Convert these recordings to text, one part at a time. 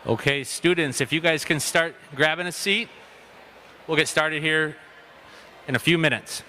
Okay, students, if you guys can start grabbing a seat, we'll get started here in a few minutes.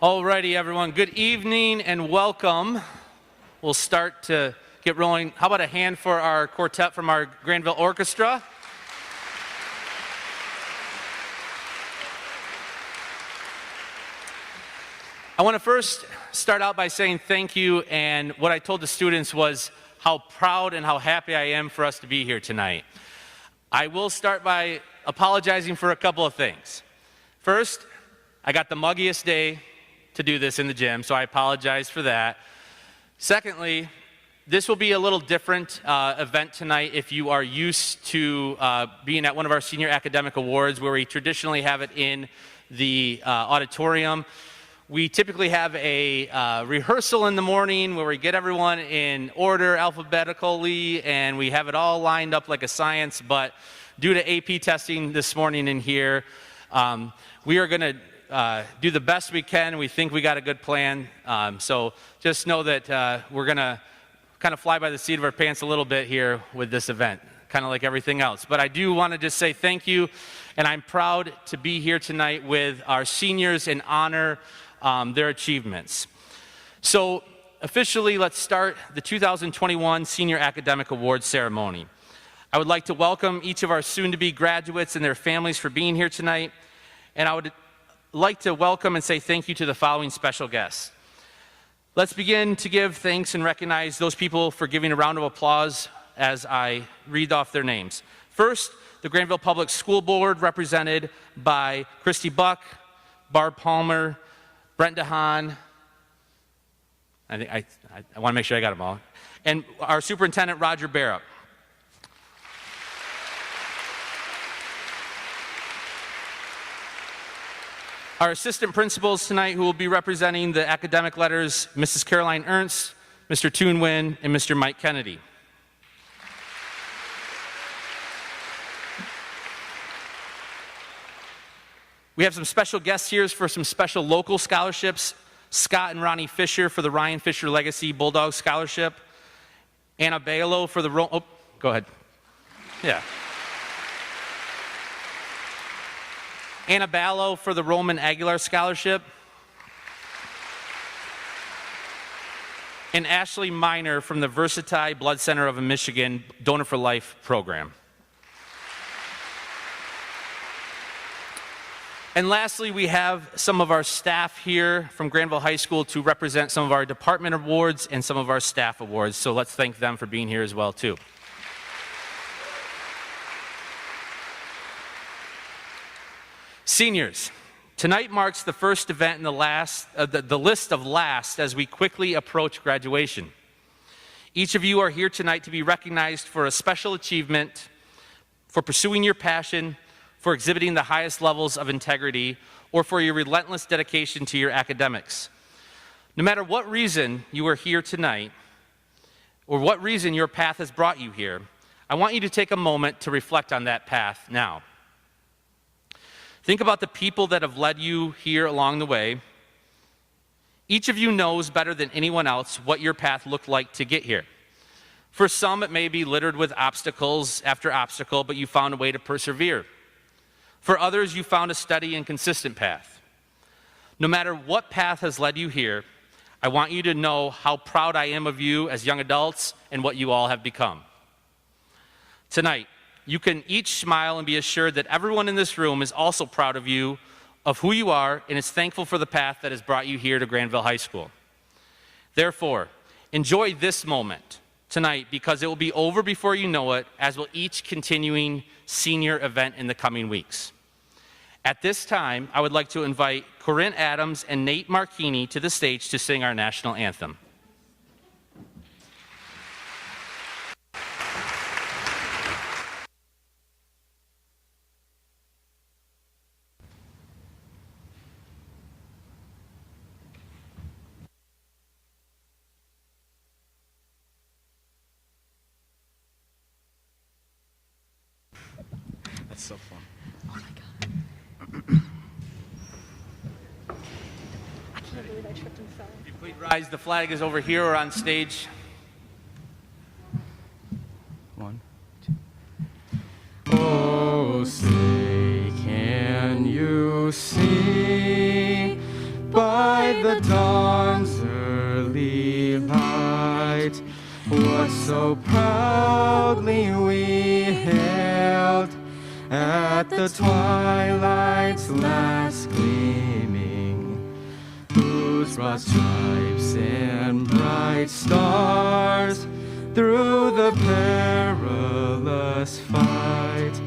Alrighty, everyone. Good evening and welcome. We'll start to get rolling. How about a hand for our quartet from our Granville Orchestra? I want to first start out by saying thank you, and what I told the students was how proud and how happy I am for us to be here tonight. I will start by apologizing for a couple of things. First, I got the muggiest day to do this in the gym, so I apologize for that. Secondly, this will be a little different event tonight if you are used to being at one of our senior academic awards where we traditionally have it in the auditorium. We typically have a rehearsal in the morning where we get everyone in order alphabetically and we have it all lined up like a science, but due to AP testing this morning in here, we are going to do the best we can. We think we got a good plan. So just know that we're going to kind of fly by the seat of our pants a little bit here with this event, kind of like everything else. But I do want to just say thank you, and I'm proud to be here tonight with our seniors and honor their achievements. So officially, let's start the 2021 Senior Academic Awards ceremony. I would like to welcome each of our soon-to-be graduates and their families for being here tonight, and I would like to welcome and say thank you to the following special guests. Let's begin to give thanks and recognize those people for giving a round of applause as I read off their names. First, the Granville Public School Board, represented by Christy Buck, Barb Palmer, Brent DeHaan. I want to make sure I got them all. And our Superintendent, Roger Barrett. Our assistant principals tonight who will be representing the academic letters, Mrs. Caroline Ernst, Mr. Toon Nguyen, and Mr. Mike Kennedy. We have some special guests here for some special local scholarships. Scott and Ronnie Fisher for the Ryan Fisher Legacy Bulldog Scholarship. Anna Balo for the, go ahead. Yeah. Anna Ballo for the Roman Aguilar Scholarship, and Ashley Miner from the Versatilles Blood Center of Michigan Donor for Life program. And lastly, we have some of our staff here from Granville High School to represent some of our department awards and some of our staff awards, so let's thank them for being here as well too. Seniors, tonight marks the first event in the list of last as we quickly approach graduation. Each of you are here tonight to be recognized for a special achievement, for pursuing your passion, for exhibiting the highest levels of integrity, or for your relentless dedication to your academics. No matter what reason you are here tonight, or what reason your path has brought you here, I want you to take a moment to reflect on that path now. Think about the people that have led you here along the way. Each of you knows better than anyone else what your path looked like to get here. For some, it may be littered with obstacles after obstacle, but you found a way to persevere. For others, you found a steady and consistent path. No matter what path has led you here, I want you to know how proud I am of you as young adults and what you all have become. Tonight, you can each smile and be assured that everyone in this room is also proud of you, of who you are, and is thankful for the path that has brought you here to Granville High School. Therefore, enjoy this moment tonight because it will be over before you know it, as will each continuing senior event in the coming weeks. At this time, I would like to invite Corinne Adams and Nate Marchini to the stage to sing our national anthem. That's so fun. Oh my God. I can't believe I tripped and fell. If you please rise, the flag is over here or on stage. 1, 2. Oh, say, can you see by so proudly we hailed at the twilight's last gleaming, whose broad stripes and bright stars through the perilous fight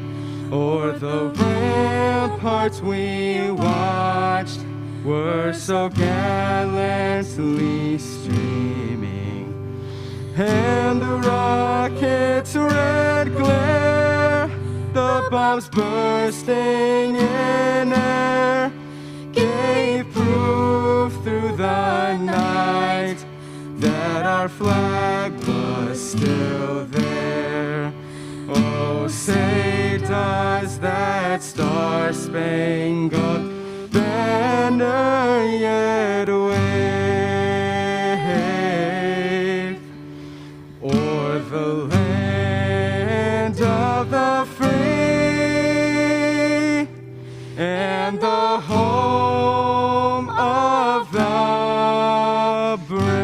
o'er the ramparts we watched were so gallantly streaming, and the rocket's red glare, the bombs bursting in air, gave proof through the night that our flag was still there. Oh, say does that star-spangled banner yet wave o'er the land of the free and the home of the brave.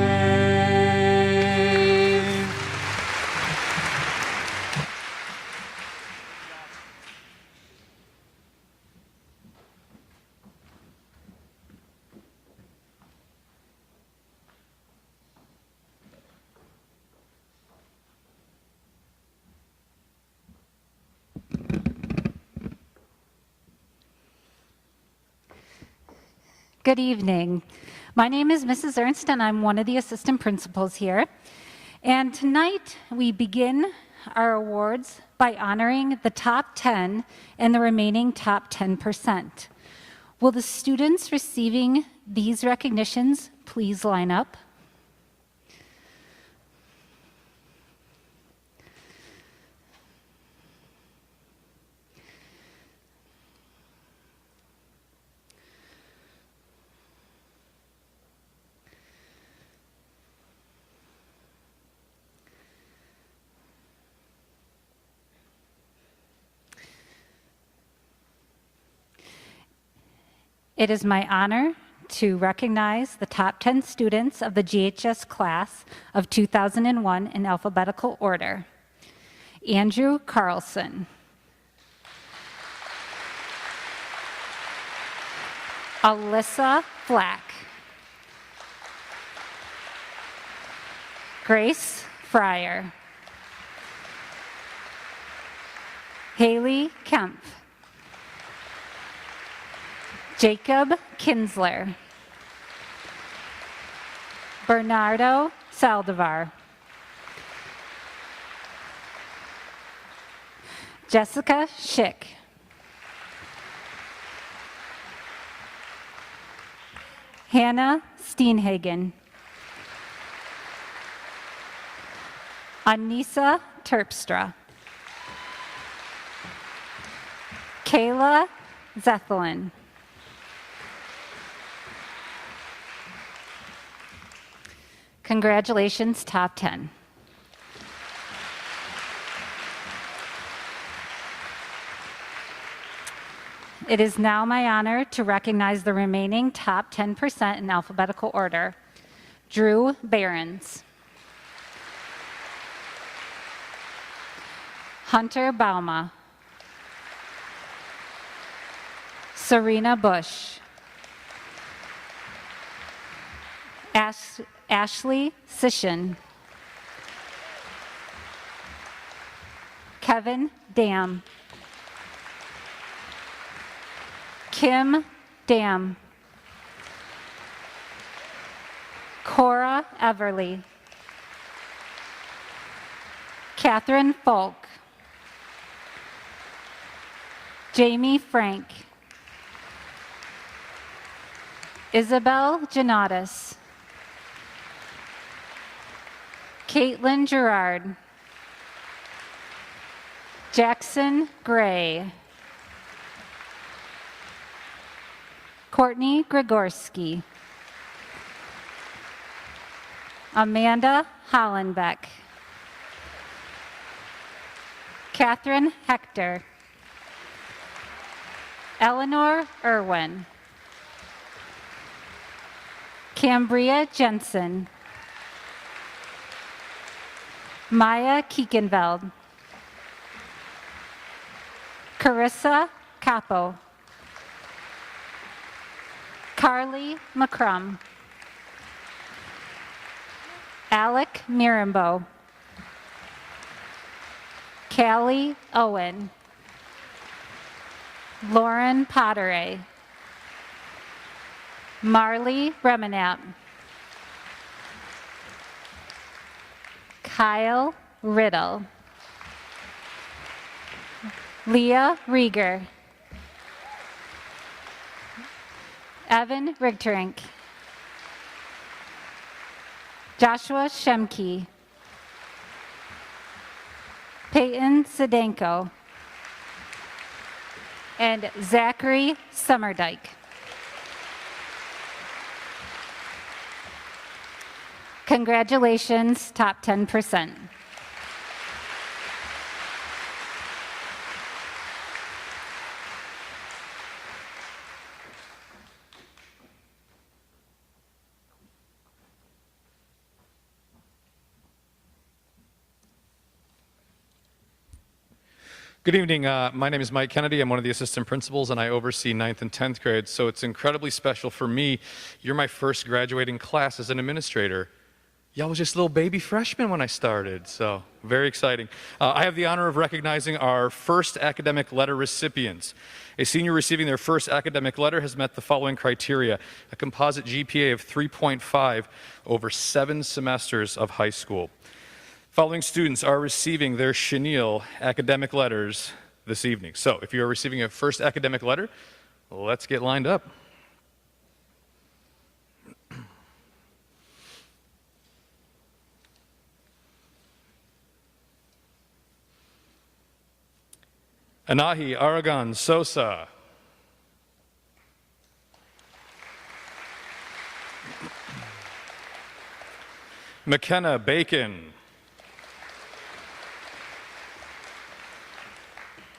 Good evening. My name is Mrs. Ernst, and I'm one of the assistant principals here. And tonight, we begin our awards by honoring the top 10 and the remaining top 10%. Will the students receiving these recognitions please line up? It is my honor to recognize the top 10 students of the GHS class of 2001 in alphabetical order. Andrew Carlson. Alyssa Flack. Grace Fryer. Haley Kemp. Jacob Kinsler. Bernardo Saldivar. Jessica Schick. Hannah Steenhagen. Anissa Terpstra. Kayla Zethelin. Congratulations, top 10. It is now my honor to recognize the remaining top 10% in alphabetical order. Drew Behrens. Hunter Bauma. Serena Bush. Ashley Sishin. Kevin Dam. Kim Dam. Cora Everly. Catherine Folk. Jamie Frank. Isabel Janatis. Caitlin Gerard. Jackson Gray. Courtney Gregorski. Amanda Hollenbeck. Catherine Hector. Eleanor Irwin. Cambria Jensen. Maya Kiekenveld, Carissa Capo, Carly McCrum, Alec Mirambo, Callie Owen, Lauren Potteray, Marley Remenap, Kyle Riddle, Leah Rieger, Evan Richterink, Joshua Shemke, Peyton Sedenko, and Zachary Summerdike. Congratulations, top 10%. Good evening. My name is Mike Kennedy. I'm one of the assistant principals, and I oversee 9th and 10th grades. So it's incredibly special for me. You're my first graduating class as an administrator. Y'all was just little baby freshmen when I started, so very exciting. I have the honor of recognizing our first academic letter recipients. A senior receiving their first academic letter has met the following criteria: a composite GPA of 3.5 over 7 semesters of high school. Following students are receiving their chenille academic letters this evening. So if you are receiving a first academic letter, let's get lined up. Anahi Aragon Sosa. McKenna Bacon.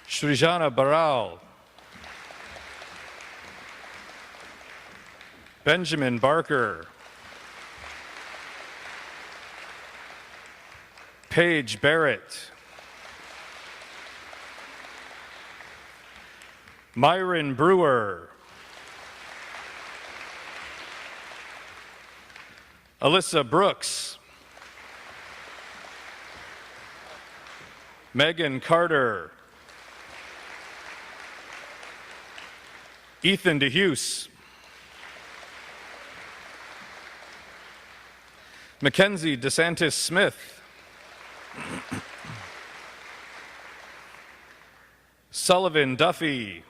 Srijana Baral. Benjamin Barker. Paige Barrett. Myron Brewer. Alyssa Brooks. Megan Carter. Ethan DeHuse. Mackenzie DeSantis Smith. Sullivan Duffy.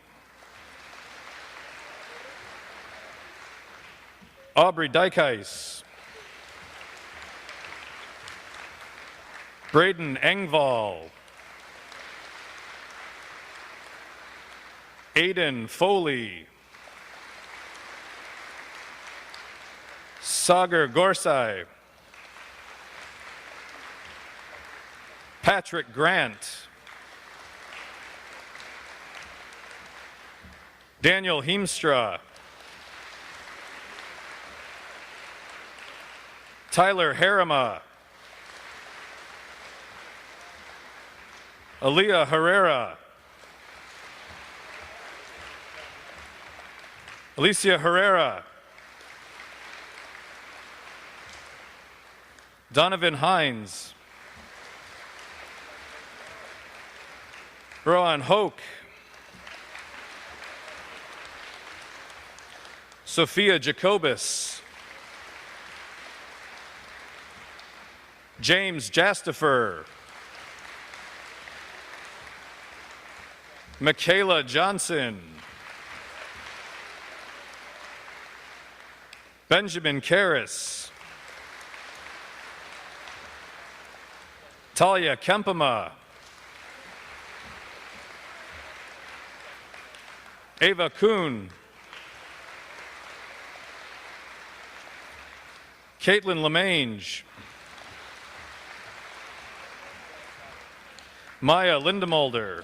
Aubrey Dykheis. Braden Engvall. Aiden Foley. Sagar Gorsai. Patrick Grant. Daniel Heemstra. Tyler Harima. Aaliyah Herrera. Alicia Herrera. Donovan Hines. Rowan Hoke. Sophia Jacobus. James Jastifer. Michaela Johnson. Benjamin Karras. Talia Kempema. Ava Kuhn. Caitlin LeMange. Maya Lindemulder.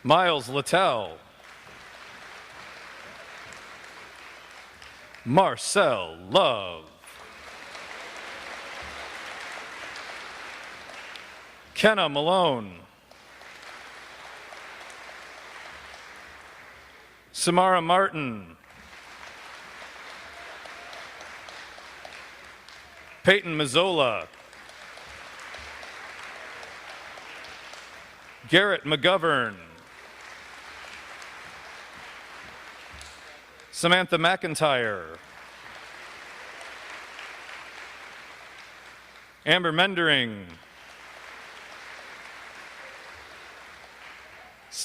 Miles Littell. Marcel Love. Kenna Malone. Samara Martin. Peyton Mazzola. Garrett McGovern. Samantha McIntyre. Amber Mendering.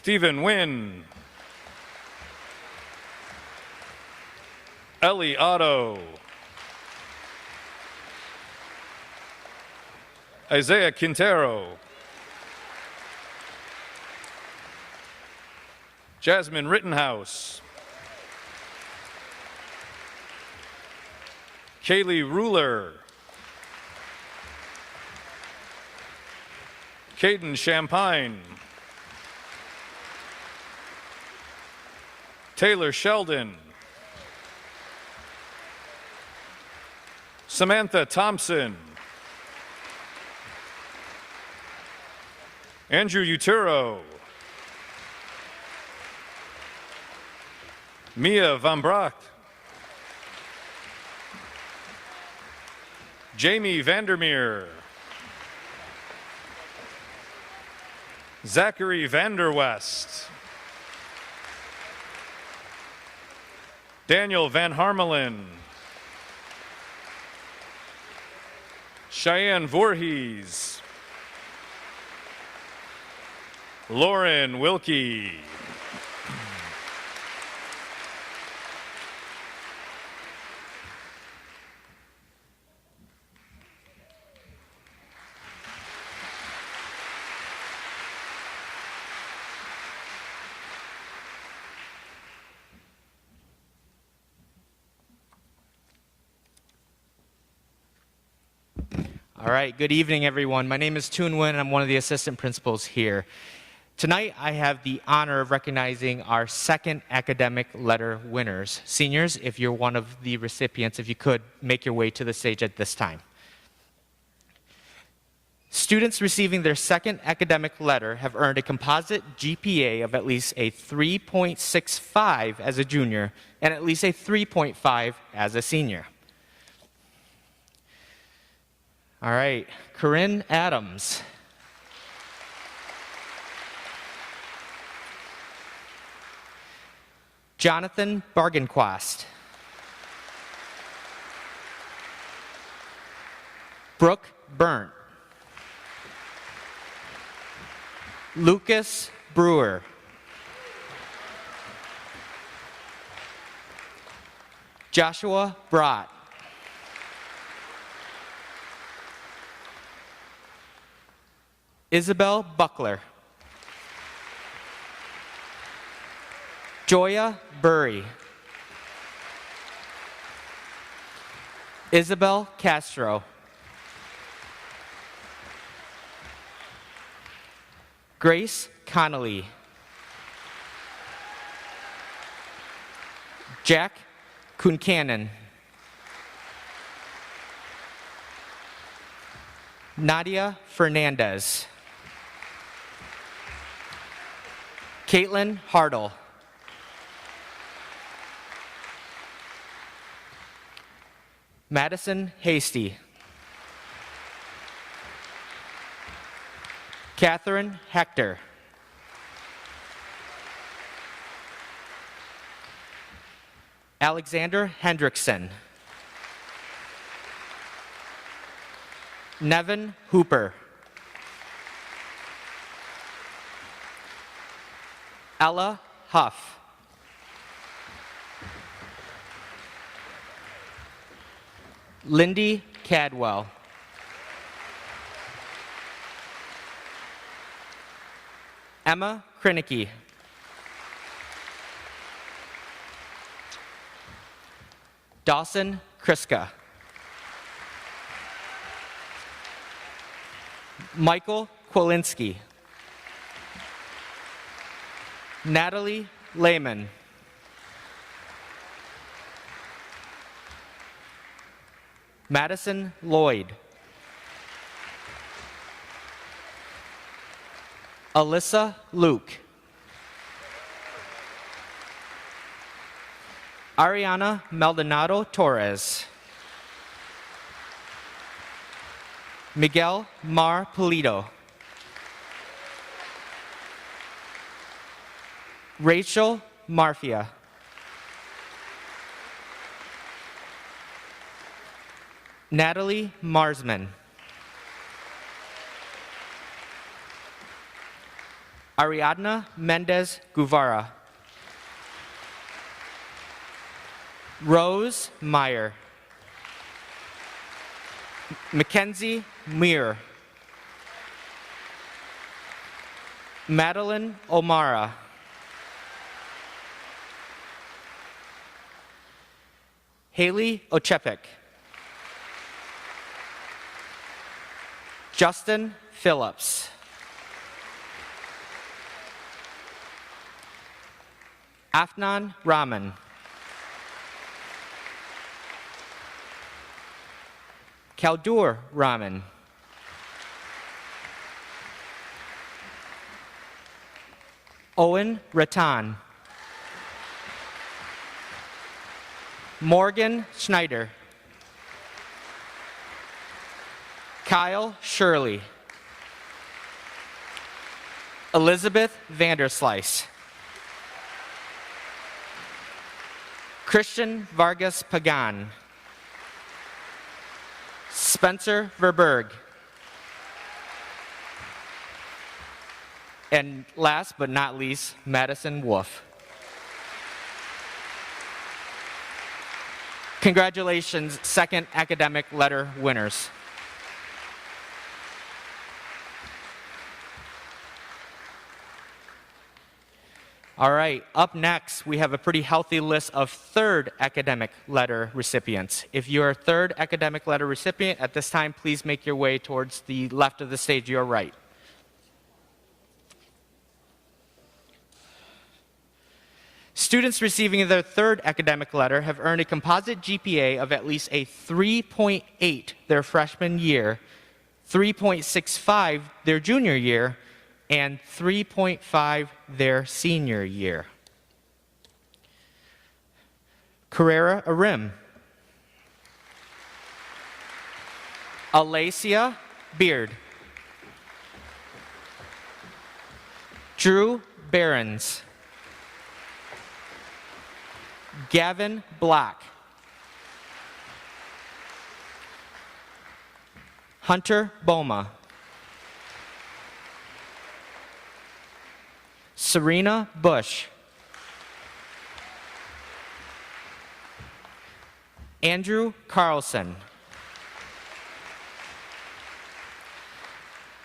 Stephen Wynn. Ellie Otto. Isaiah Quintero. Jasmine Rittenhouse. Kaylee Ruler. Caden Champagne. Taylor Sheldon. Samantha Thompson. Andrew Utero. Mia Van Bracht. Jamie Vandermeer. Zachary Vanderwest. Daniel Van Harmelen. Cheyenne Voorhees. Lauren Wilkie. All right, good evening, everyone. My name is Toon Nguyen, and I'm one of the assistant principals here. Tonight, I have the honor of recognizing our second academic letter winners. Seniors, if you're one of the recipients, if you could make your way to the stage at this time. Students receiving their second academic letter have earned a composite GPA of at least a 3.65 as a junior and at least a 3.5 as a senior. All right, Corinne Adams. Jonathan Bargenquast. Brooke Burnt. Lucas Brewer. Joshua Brott. Isabel Buckler. Joya Burry. Isabel Castro. Grace Connolly. Jack Kunkanen. Nadia Fernandez. Caitlin Hartle. Madison Hasty. Catherine Hector. Alexander Hendrickson. Nevin Hooper. Ella Huff. Lindy Cadwell. Emma Krinicki. Dawson Kriska. Michael Kwolinski. Natalie Lehman. Madison Lloyd. Alyssa Luke. Ariana Maldonado Torres. Miguel Mar Pulido. Rachel Marfia. Natalie Marsman. Ariadna Mendez Guevara. Rose Meyer. Mackenzie Muir. Madeline O'Mara. Haley Ochepek. Justin Phillips. Afnan Rahman. Kaldur Rahman. Owen Ratan. Morgan Schneider. Kyle Shirley. Elizabeth Vanderslice. Christian Vargas Pagan. Spencer Verberg. And last but not least, Madison Wolf. Congratulations, second academic letter winners. All right, up next, we have a pretty healthy list of third academic letter recipients. If you're a third academic letter recipient, at this time, please make your way towards the left of the stage, your right. Students receiving their third academic letter have earned a composite GPA of at least a 3.8 their freshman year, 3.65 their junior year, and 3.5 their senior year. Carrera Arim. Alacia Beard. Drew Behrens. Gavin Black. Hunter Boma. Serena Bush. Andrew Carlson.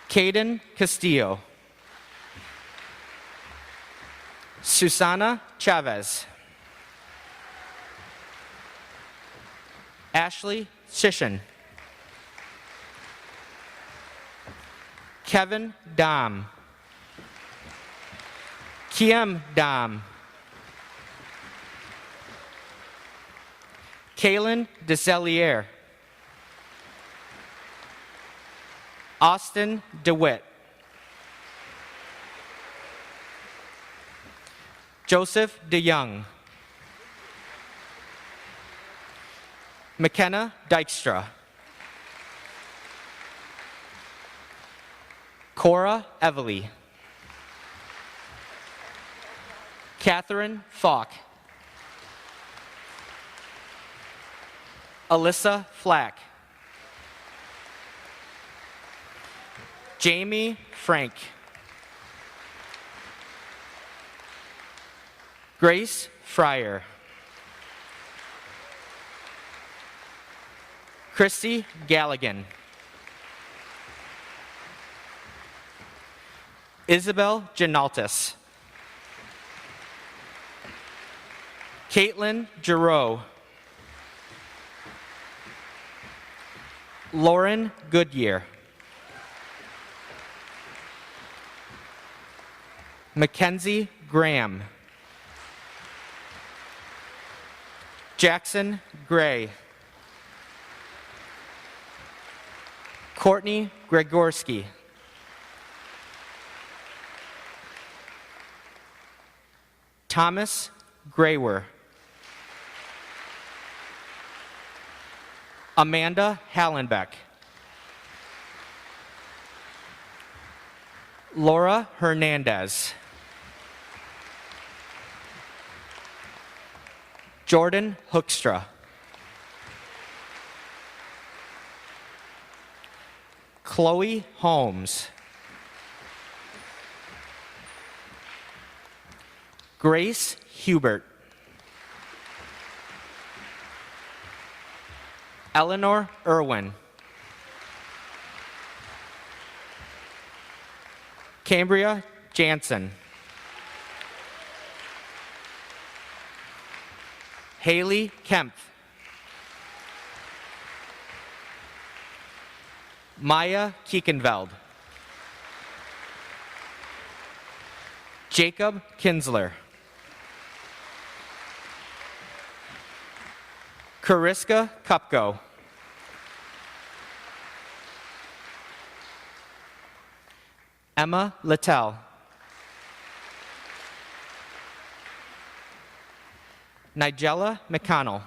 Caden Castillo. Susana Chavez. Ashley Shishin. Kevin Dom. Kiem Dom. Kaylin DeSellier. Austin DeWitt. Joseph DeYoung. McKenna Dykstra. Cora Evely. Catherine Falk. Alyssa Flack. Jamie Frank. Grace Fryer. Christy Galligan. Isabel Janaltis. Caitlin Giroux. Lauren Goodyear. Mackenzie Graham. Jackson Gray. Courtney Gregorski. Thomas Grawer. Amanda Hallenbeck. Laura Hernandez. Jordan Hoekstra. Chloe Holmes. Grace Hubert. Eleanor Irwin. Cambria Jansen. Haley Kempf. Maya Kiekenveld. Jacob Kinsler. Kariska Kupko. Emma Littell. Nigella McConnell.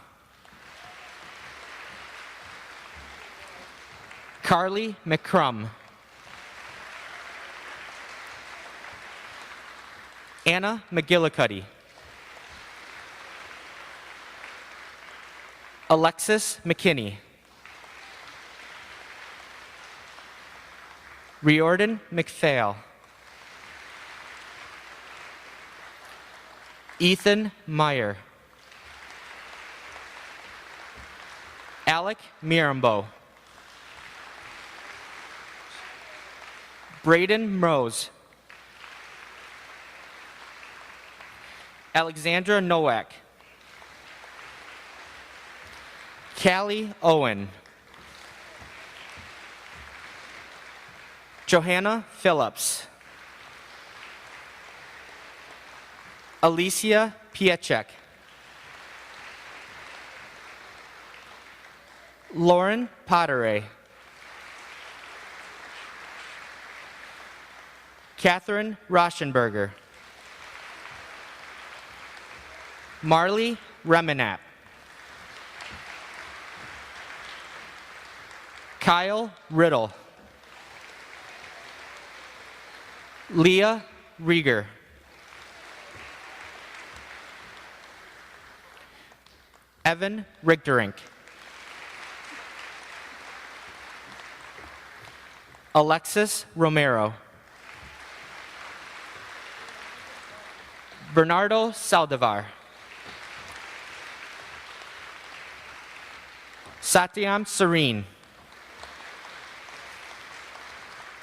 Carly McCrum. Anna McGillicuddy. Alexis McKinney. Riordan McPhail. Ethan Meyer. Alec Mirambo. Braden Mrose. Alexandra Nowak. Callie Owen. Johanna Phillips. Alicia Pieczek. Lauren Potteray. Catherine Rauschenberger. Marley Remenap. Kyle Riddle. Leah Rieger. Evan Richterink. Alexis Romero. Bernardo Saldivar. Satyam Serene.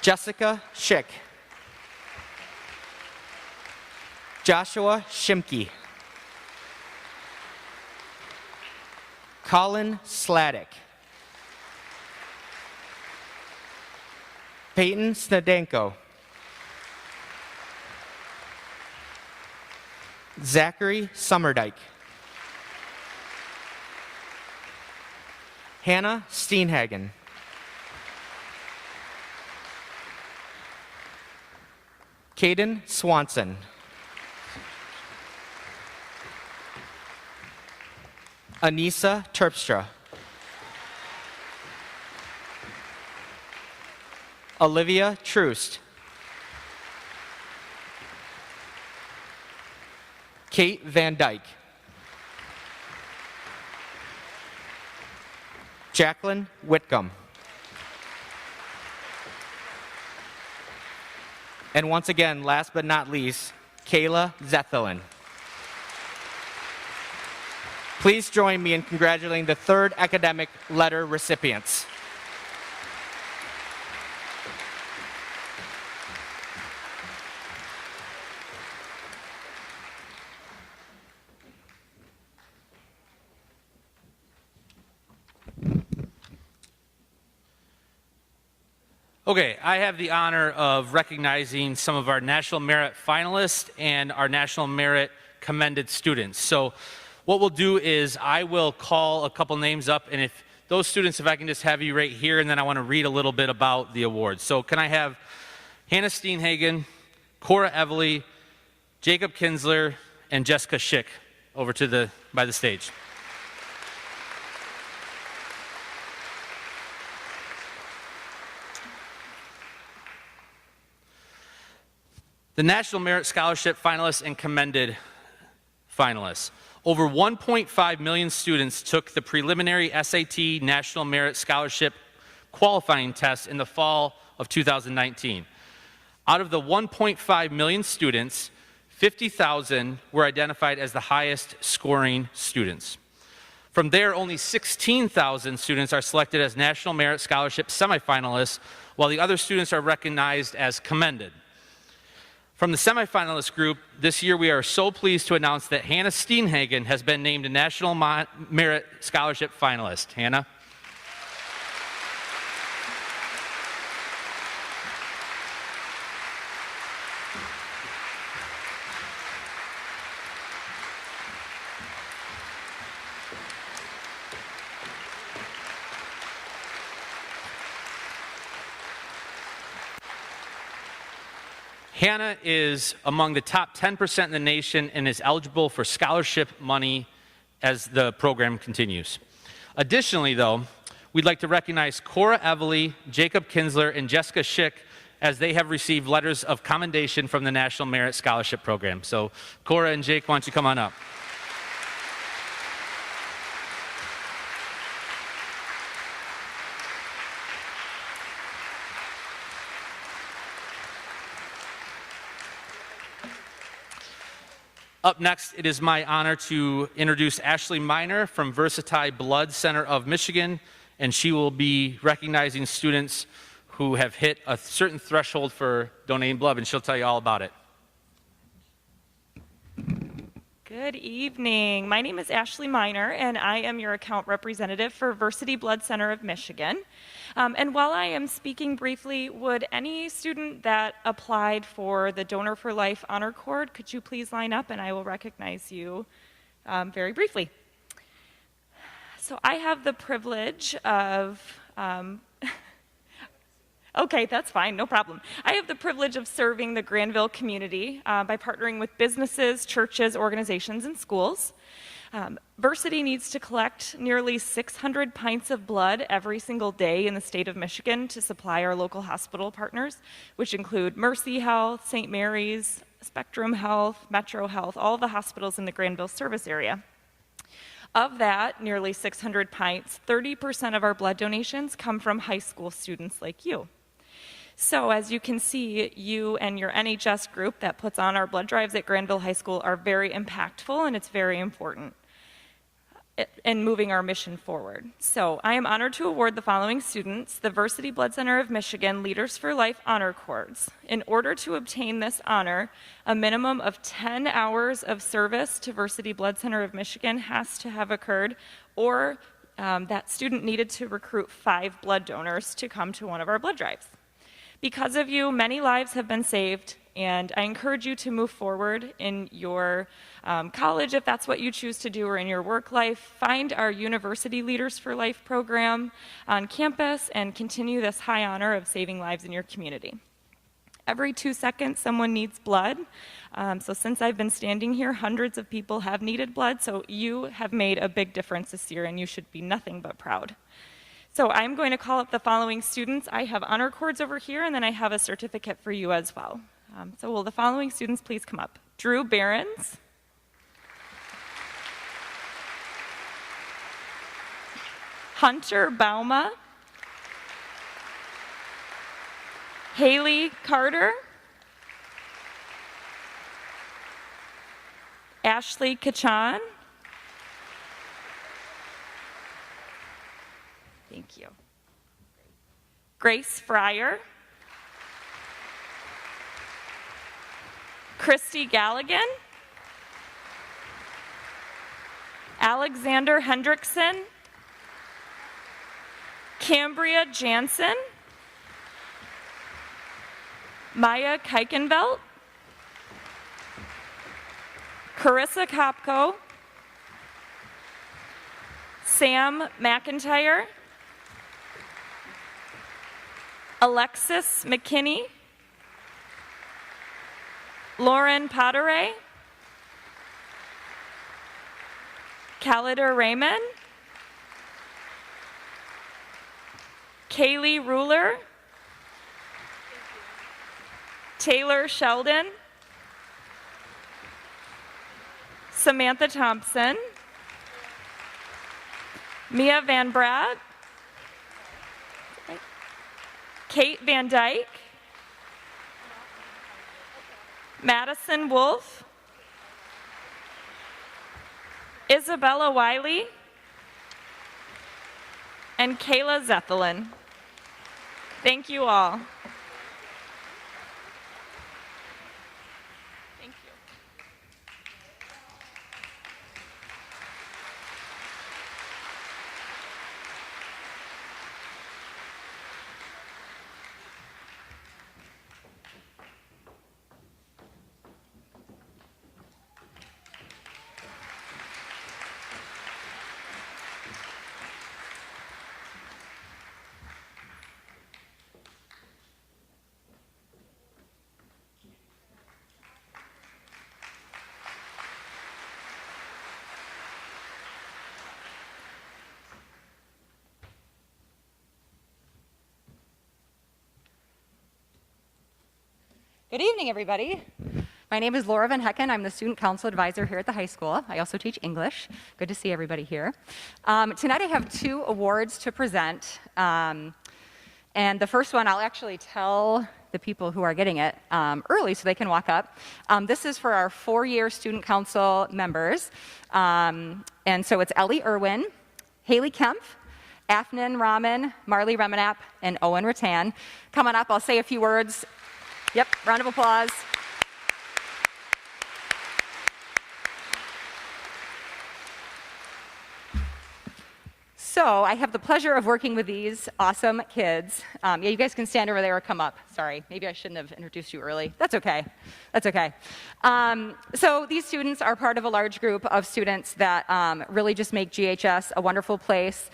Jessica Schick. Joshua Shimke. Colin Sladek. Peyton Snadenko. Zachary Summerdike. Hannah Steenhagen. Caden Swanson. Anissa Terpstra. Olivia Troost. Kate Van Dyke. Jacqueline Whitcomb. And once again, last but not least, Kayla Zethelin. Please join me in congratulating the third academic letter recipients. Okay, I have the honor of recognizing some of our National Merit finalists and our National Merit commended students. So what we'll do is I will call a couple names up, and if those students, if I can just have you right here, and then I want to read a little bit about the awards. So can I have Hannah Steenhagen, Cora Evely, Jacob Kinsler, and Jessica Schick over by the stage. The National Merit Scholarship finalists and commended finalists. Over 1.5 million students took the preliminary SAT National Merit Scholarship qualifying test in the fall of 2019. Out of the 1.5 million students, 50,000 were identified as the highest scoring students. From there, only 16,000 students are selected as National Merit Scholarship semifinalists, while the other students are recognized as commended. From the semifinalist group, this year we are so pleased to announce that Hannah Steenhagen has been named a National Merit Scholarship finalist. Hannah? Hannah is among the top 10% in the nation and is eligible for scholarship money as the program continues. Additionally, though, we'd like to recognize Cora Evely, Jacob Kinsler, and Jessica Schick as they have received letters of commendation from the National Merit Scholarship Program. So, Cora and Jake, why don't you come on up? Up next, it is my honor to introduce Ashley Miner from Versiti Blood Center of Michigan, and she will be recognizing students who have hit a certain threshold for donating blood, and she'll tell you all about it. Good evening. My name is Ashley Miner, and I am your account representative for Versiti Blood Center of Michigan. And while I am speaking briefly, would any student that applied for the Donor for Life Honor Cord, could you please line up and I will recognize you very briefly. So I have the privilege of okay, that's fine, no problem. I have the privilege of serving the Granville community by partnering with businesses, churches, organizations, and schools. Versiti needs to collect nearly 600 pints of blood every single day in the state of Michigan to supply our local hospital partners, which include Mercy Health, St. Mary's, Spectrum Health, Metro Health, all the hospitals in the Granville service area. Of that, nearly 600 pints, 30% of our blood donations come from high school students like you. So as you can see, you and your NHS group that puts on our blood drives at Granville High School are very impactful, and it's very important in moving our mission forward. So I am honored to award the following students the Versiti Blood Center of Michigan Leaders for Life Honor Cords. In order to obtain this honor, a minimum of 10 hours of service to Versiti Blood Center of Michigan has to have occurred, or that student needed to recruit 5 blood donors to come to one of our blood drives. Because of you, many lives have been saved, and I encourage you to move forward in your college, if that's what you choose to do, or in your work life. Find our University Leaders for Life program on campus and continue this high honor of saving lives in your community. Every 2 seconds, someone needs blood. So since I've been standing here, hundreds of people have needed blood, so you have made a big difference this year, and you should be nothing but proud. So I'm going to call up the following students. I have honor cords over here, and then I have a certificate for you as well. So will the following students please come up? Drew Behrens. Hunter Bauma. Haley Carter. Ashley Kachan. Thank you. Grace Fryer. Christy Galligan. Alexander Hendrickson. Cambria Jansen. Maya Kuikenvelt. Carissa Kopko. Sam McIntyre. Alexis McKinney. Lauren Potteray. Calidar Raymond, Kaylee Ruler, Taylor Sheldon, Samantha Thompson, Mia Van Brad, Kate Van Dyke, Madison Wolf, Isabella Wiley, and Kayla Zethelin. Thank you all. Thank you. Good evening, everybody. My name is Laura Van Hecken. I'm the Student Council Advisor here at the high school. I also teach English. Good to see everybody here. Tonight I have 2 awards to present. And the first one, I'll actually tell the people who are getting it early so they can walk up. This is for our 4-year Student Council members. And so it's Ellie Irwin, Haley Kemp, Afnan Rahman, Marley Remanap, and Owen Rattan. Coming up, I'll say a few words. Yep, round of applause. So I have the pleasure of working with these awesome kids. Yeah, you guys can stand over there or come up. Sorry, maybe I shouldn't have introduced you early. That's okay. That's okay. So these students are part of a large group of students that really just make GHS a wonderful place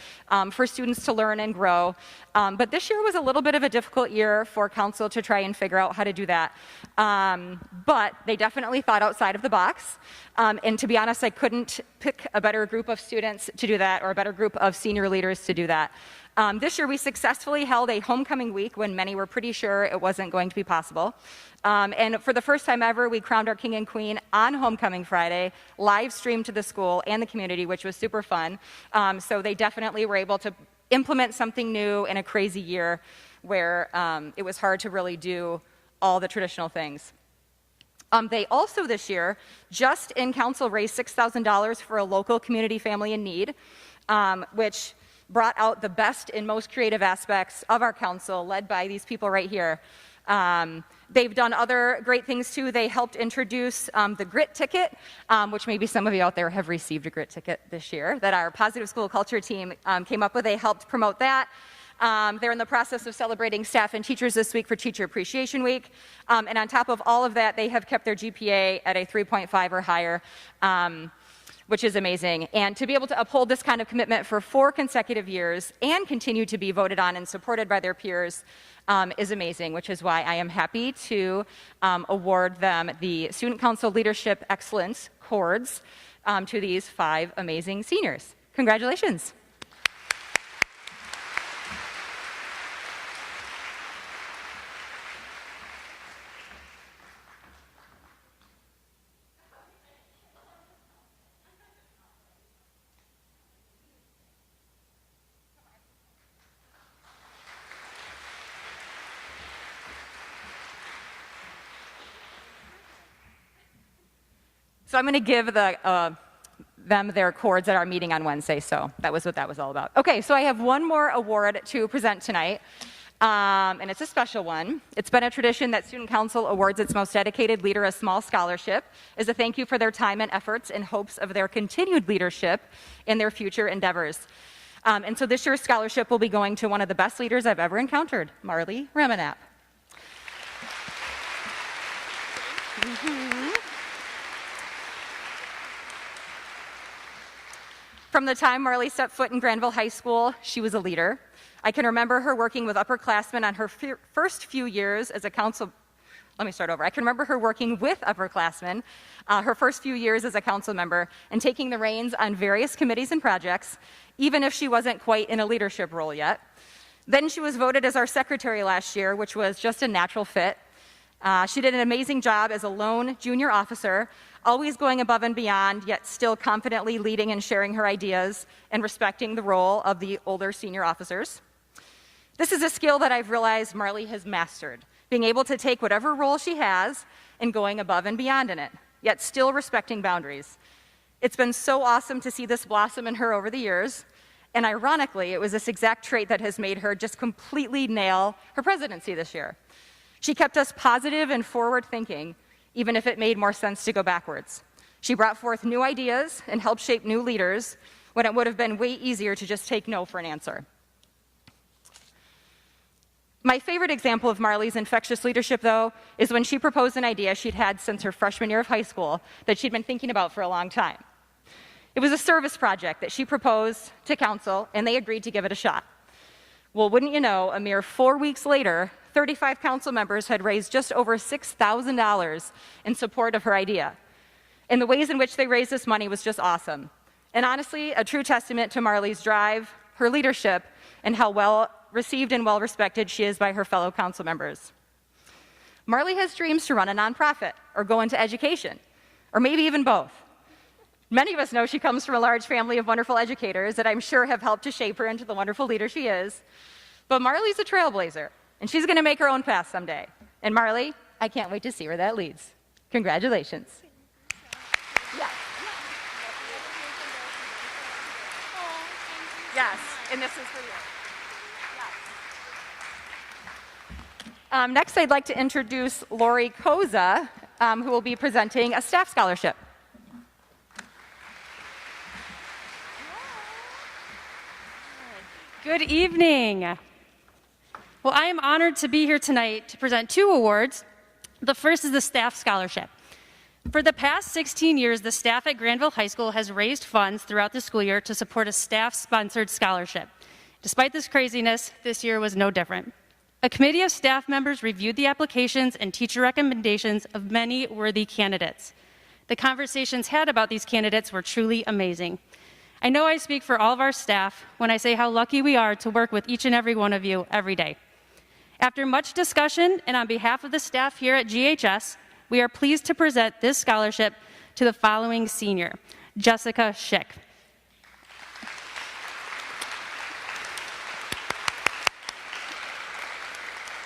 for students to learn and grow. But this year was a little bit of a difficult year for council to try and figure out how to do that. But they definitely thought outside of the box. And to be honest, I couldn't pick a better group of students to do that or a better group of senior leaders to do that. This year we successfully held a homecoming week when many were pretty sure it wasn't going to be possible. And for the first time ever, we crowned our king and queen on homecoming Friday, live streamed to the school and the community, which was super fun. So they definitely were able to implement something new in a crazy year where it was hard to really do all the traditional things. They also this year, just in council, raised $6,000 for a local community family in need, which brought out the best and most creative aspects of our council, led by these people right here. They've done other great things too. They helped introduce the GRIT ticket, which maybe some of you out there have received a GRIT ticket this year, that our Positive School Culture team came up with. They helped promote that. They're in the process of celebrating staff and teachers this week for Teacher Appreciation Week. And on top of all of that, they have kept their GPA at a 3.5 or higher, which is amazing. And to be able to uphold this kind of commitment for 4 consecutive years and continue to be voted on and supported by their peers is amazing, which is why I am happy to award them the Student Council Leadership Excellence Cords to these 5 amazing seniors. Congratulations. So I'm going to give them their cords at our meeting on Wednesday, so that was what that was all about. Okay, so I have one more award to present tonight, and it's a special one. It's been a tradition that Student Council awards its most dedicated leader a small scholarship as a thank you for their time and efforts in hopes of their continued leadership in their future endeavors. And so this year's scholarship will be going to one of the best leaders I've ever encountered, Marley Remanap. From the time Marley stepped foot in Granville High School, she was a leader. I can remember her working with upperclassmen on her first few years as a council let me start over. I can remember her working with upperclassmen her first few years as a council member and taking the reins on various committees and projects, even if she wasn't quite in a leadership role yet. Then she was voted as our secretary last year, which was just a natural fit. She did an amazing job as a lone junior officer, always going above and beyond, yet still confidently leading and sharing her ideas and respecting the role of the older senior officers. This is a skill that I've realized Marley has mastered, being able to take whatever role she has and going above and beyond in it, yet still respecting boundaries. It's been so awesome to see this blossom in her over the years, and ironically, it was this exact trait that has made her just completely nail her presidency this year. She kept us positive and forward thinking, even if it made more sense to go backwards. She brought forth new ideas and helped shape new leaders when it would have been way easier to just take no for an answer. My favorite example of Marley's infectious leadership, though, is when she proposed an idea she'd had since her freshman year of high school that she'd been thinking about for a long time. It was a service project that she proposed to council, and they agreed to give it a shot. Well, wouldn't you know, a mere 4 weeks later, 35 council members had raised just over $6,000 in support of her idea. And the ways in which they raised this money was just awesome. And honestly, a true testament to Marley's drive, her leadership, and how well received and well respected she is by her fellow council members. Marley has dreams to run a nonprofit or go into education, or maybe even both. Many of us know she comes from a large family of wonderful educators that I'm sure have helped to shape her into the wonderful leader she is. But Marley's a trailblazer, and she's going to make her own path someday. And Marley, I can't wait to see where that leads. Congratulations. Yes. Yes, and this is for you. Next, I'd like to introduce Lori Koza, who will be presenting a staff scholarship. Good evening. Well, I am honored to be here tonight to present 2 awards. The first is the Staff Scholarship. For the past 16 years, the staff at Granville High School has raised funds throughout the school year to support a staff-sponsored scholarship. Despite this craziness, this year was no different. A committee of staff members reviewed the applications and teacher recommendations of many worthy candidates. The conversations had about these candidates were truly amazing. I know I speak for all of our staff when I say how lucky we are to work with each and every one of you every day. After much discussion and on behalf of the staff here at GHS, we are pleased to present this scholarship to the following senior, Jessica Schick.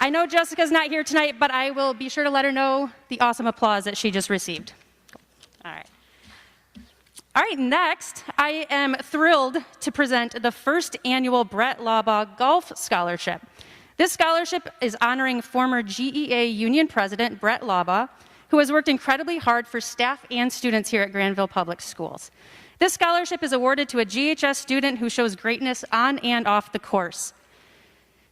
I know Jessica's not here tonight, but I will be sure to let her know the awesome applause that she just received. All right. All right, next, I am thrilled to present the first annual Brett Laubaugh Golf Scholarship. This scholarship is honoring former GEA Union President Brett Laubaugh, who has worked incredibly hard for staff and students here at Granville Public Schools. This scholarship is awarded to a GHS student who shows greatness on and off the course.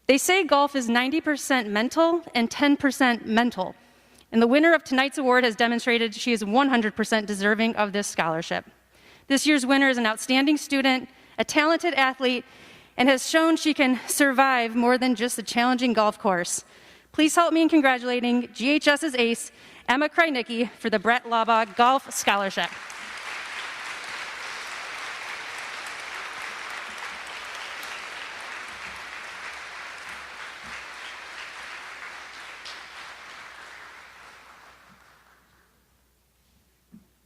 They say golf is 90% mental and 10% mental. And the winner of tonight's award has demonstrated she is 100% deserving of this scholarship. This year's winner is an outstanding student, a talented athlete, and has shown she can survive more than just a challenging golf course. Please help me in congratulating GHS's ace, Emma Krynicki, for the Brett Laubaugh Golf Scholarship.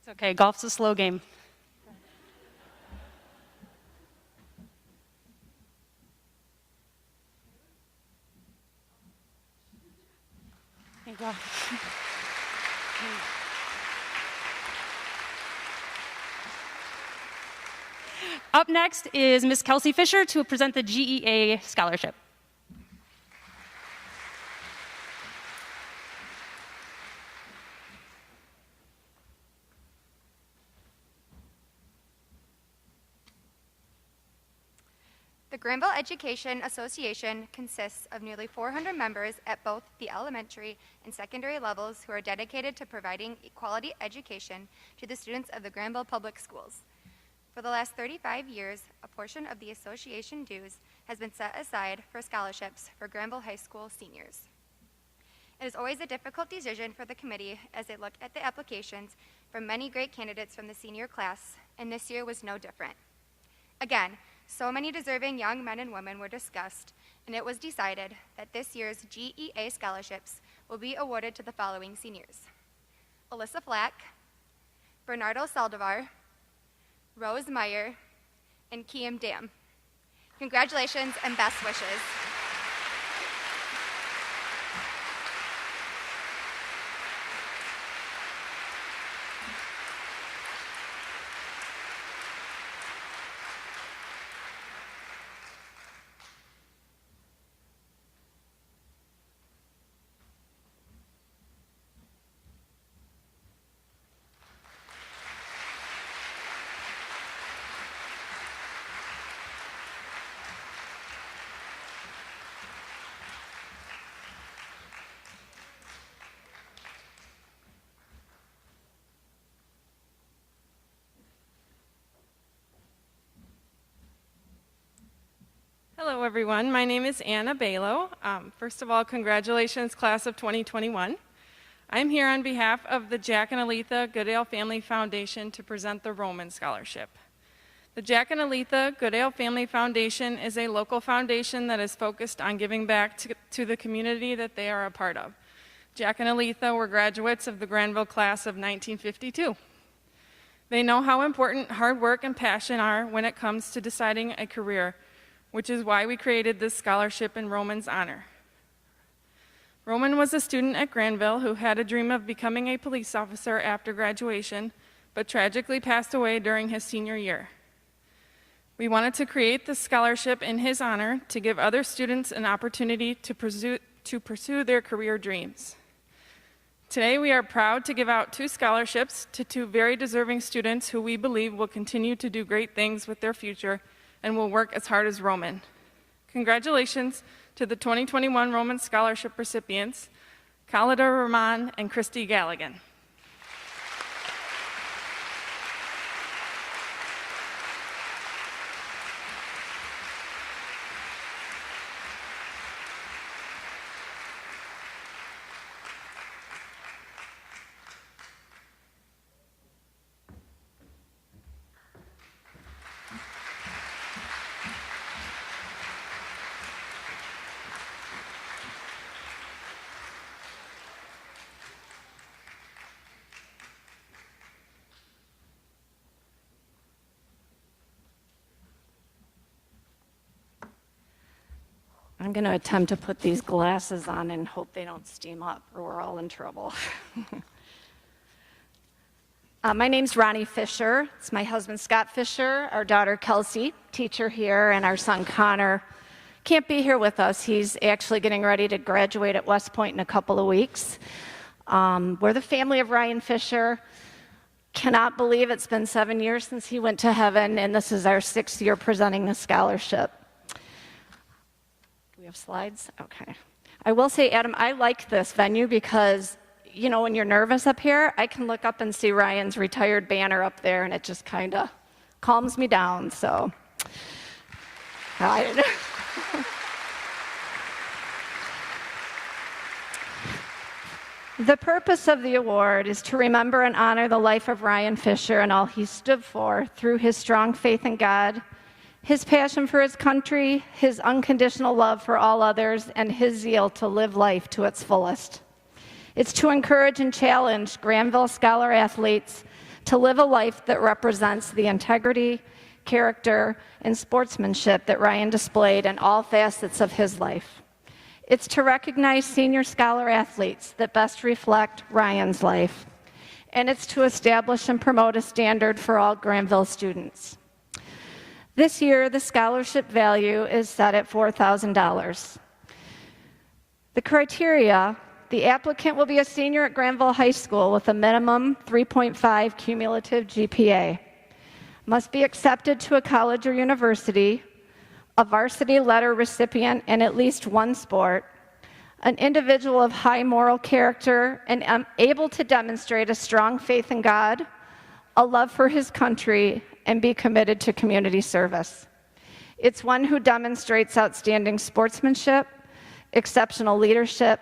It's okay, golf's a slow game. Thank you. Up next is Ms. Kelsey Fisher to present the GEA Scholarship. The Granville Education Association consists of nearly 400 members at both the elementary and secondary levels who are dedicated to providing quality education to the students of the Granville Public Schools. For the last 35 years, a portion of the association dues has been set aside for scholarships for Granville High School seniors. It is always a difficult decision for the committee as they look at the applications from many great candidates from the senior class, and this year was no different. Again, so many deserving young men and women were discussed, and it was decided that this year's GEA scholarships will be awarded to the following seniors: Alyssa Flack, Bernardo Saldivar, Rose Meyer, and Kiem Dam. Congratulations and best wishes. Hello, everyone. My name is Anna Balo. First of all, congratulations, class of 2021. I'm here on behalf of the Jack and Aletha Goodale Family Foundation to present the Roman Scholarship. The Jack and Aletha Goodale Family Foundation is a local foundation that is focused on giving back to the community that they are a part of. Jack and Aletha were graduates of the Granville class of 1952. They know how important hard work and passion are when it comes to deciding a career, which is why we created this scholarship in Roman's honor. Roman was a student at Granville who had a dream of becoming a police officer after graduation, but tragically passed away during his senior year. We wanted to create this scholarship in his honor to give other students an opportunity to pursue their career dreams. Today, we are proud to give out 2 scholarships to 2 very deserving students who we believe will continue to do great things with their future and will work as hard as Roman. Congratulations to the 2021 Roman Scholarship recipients, Khalida Rahman and Christy Galligan. I'm going to attempt to put these glasses on and hope they don't steam up or we're all in trouble. My name's Ronnie Fisher. It's my husband, Scott Fisher, our daughter, Kelsey, teacher here, and our son, Connor. Can't be here with us. He's actually getting ready to graduate at West Point in a couple of weeks. We're the family of Ryan Fisher. Cannot believe it's been 7 years since he went to heaven, and this is our 6th year presenting the scholarship. We have slides? Okay. I will say, Adam, I like this venue because, you know, when you're nervous up here, I can look up and see Ryan's retired banner up there, and it just kind of calms me down, so. The purpose of the award is to remember and honor the life of Ryan Fisher and all he stood for through his strong faith in God, his passion for his country, his unconditional love for all others, and his zeal to live life to its fullest. It's to encourage and challenge Granville Scholar athletes to live a life that represents the integrity, character, and sportsmanship that Ryan displayed in all facets of his life. It's to recognize senior scholar athletes that best reflect Ryan's life. And it's to establish and promote a standard for all Granville students. This year, the scholarship value is set at $4,000. The criteria: the applicant will be a senior at Granville High School with a minimum 3.5 cumulative GPA, must be accepted to a college or university, a varsity letter recipient in at least one sport, an individual of high moral character and able to demonstrate a strong faith in God, a love for his country, and be committed to community service. It's one who demonstrates outstanding sportsmanship, exceptional leadership,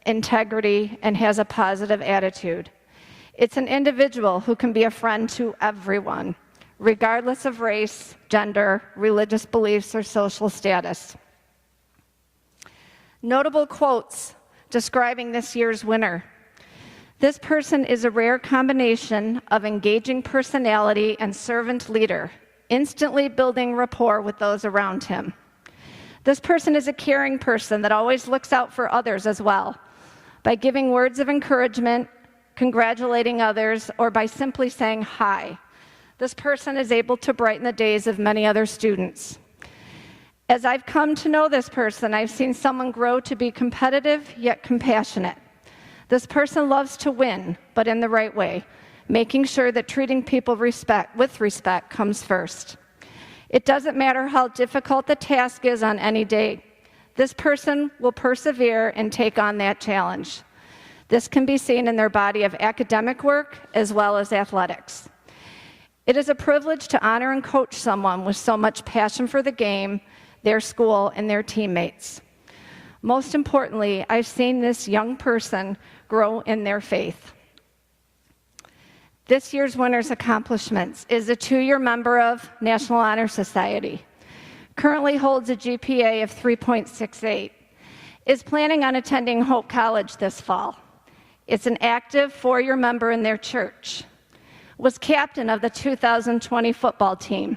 integrity, and has a positive attitude. It's an individual who can be a friend to everyone, regardless of race, gender, religious beliefs, or social status. Notable quotes describing this year's winner. This person is a rare combination of engaging personality and servant leader, instantly building rapport with those around him. This person is a caring person that always looks out for others as well, by giving words of encouragement, congratulating others, or by simply saying hi. This person is able to brighten the days of many other students. As I've come to know this person, I've seen someone grow to be competitive yet compassionate. This person loves to win, but in the right way, making sure that treating people with respect comes first. It doesn't matter how difficult the task is on any day. This person will persevere and take on that challenge. This can be seen in their body of academic work as well as athletics. It is a privilege to honor and coach someone with so much passion for the game, their school, and their teammates. Most importantly, I've seen this young person grow in their faith. This year's winner's accomplishments is a 2-year member of National Honor Society, currently holds a GPA of 3.68, is planning on attending Hope College this fall. It's an active 4-year member in their church, was captain of the 2020 football team,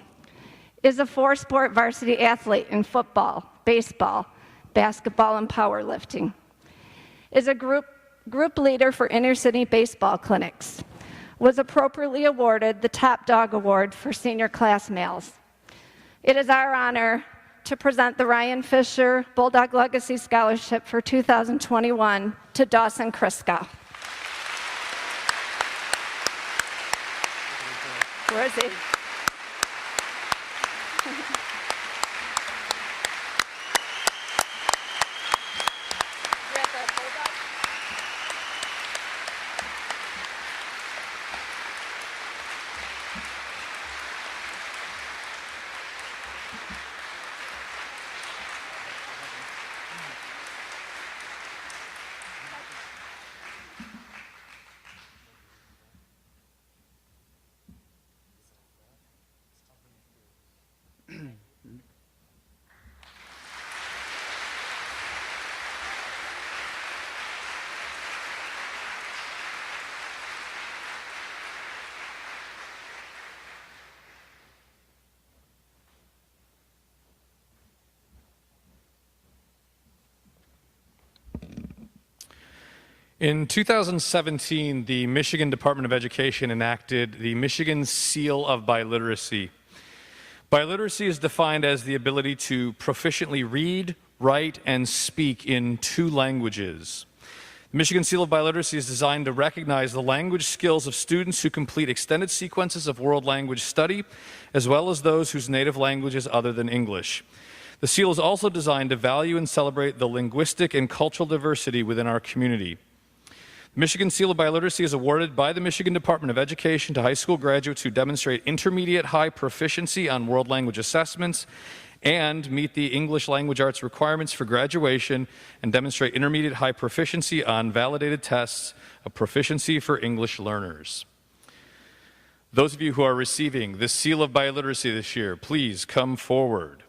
is a 4-sport varsity athlete in football, baseball, basketball, and powerlifting, is a group leader for inner-city baseball clinics, was appropriately awarded the Top Dog Award for senior class males. It is our honor to present the Ryan Fisher Bulldog Legacy Scholarship for 2021 to Dawson Kriska. Where is he? In 2017, the Michigan Department of Education enacted the Michigan Seal of Biliteracy. Biliteracy is defined as the ability to proficiently read, write, and speak in 2 languages. The Michigan Seal of Biliteracy is designed to recognize the language skills of students who complete extended sequences of world language study, as well as those whose native language is other than English. The seal is also designed to value and celebrate the linguistic and cultural diversity within our community. The Michigan Seal of Biliteracy is awarded by the Michigan Department of Education to high school graduates who demonstrate intermediate high proficiency on world language assessments and meet the English language arts requirements for graduation and demonstrate intermediate high proficiency on validated tests of proficiency for English learners. Those of you who are receiving the Seal of Biliteracy this year, please come forward.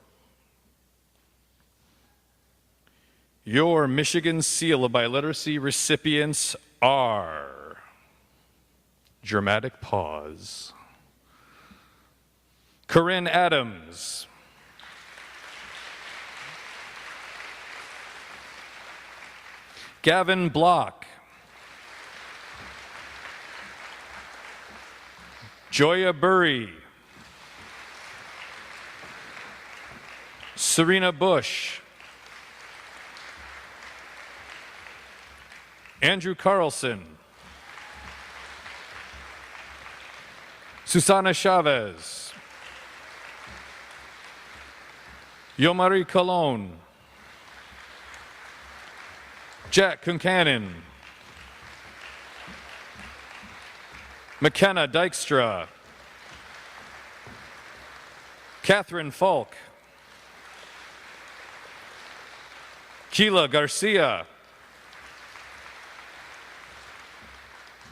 Your Michigan Seal of Biliteracy recipients are, dramatic pause, Corinne Adams, Gavin Block, Joya Burry, Serena Bush, Andrew Carlson, Susana Chavez, Yomari Colon, Jack Kunkanen, McKenna Dykstra, Catherine Falk, Keela Garcia,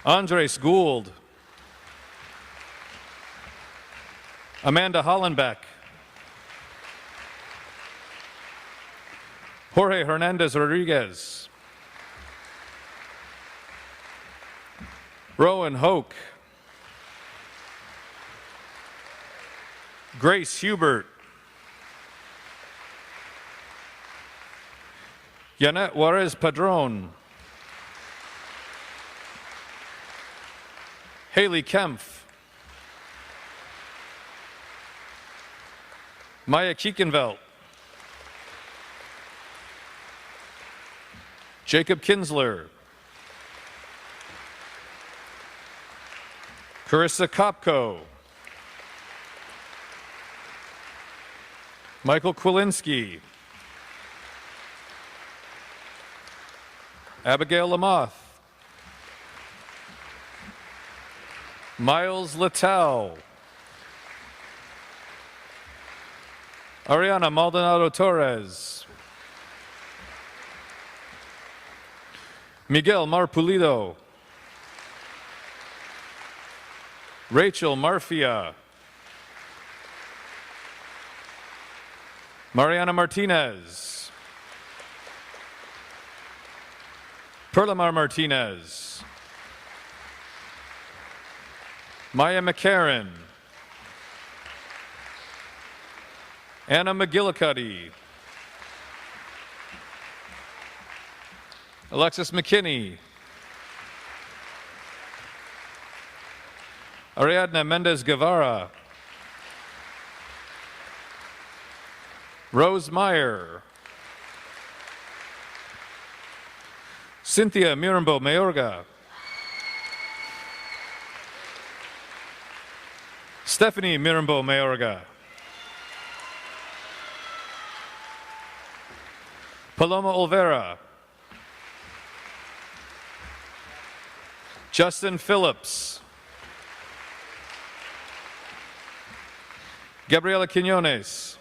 Andres Gould. Amanda Hollenbeck. Jorge Hernandez Rodriguez. Rowan Hoke. Grace Hubert. Yanet Juarez Padron. Haley Kempf. Maya Kiekenvelt. Jacob Kinsler. Carissa Kopko. Michael Kwilinski. Abigail Lamoth. Miles Littell. Ariana Maldonado Torres. Miguel Marpulido. Rachel Marfia. Mariana Martinez. Perlamar Martinez. Maya McCarran. Anna McGillicuddy. Alexis McKinney. Ariadna Mendez Guevara. Rose Meyer. Cynthia Mirambo Mayorga. Stephanie Mirambo Mayorga. Paloma Olvera. Justin Phillips. Gabriela Quinones.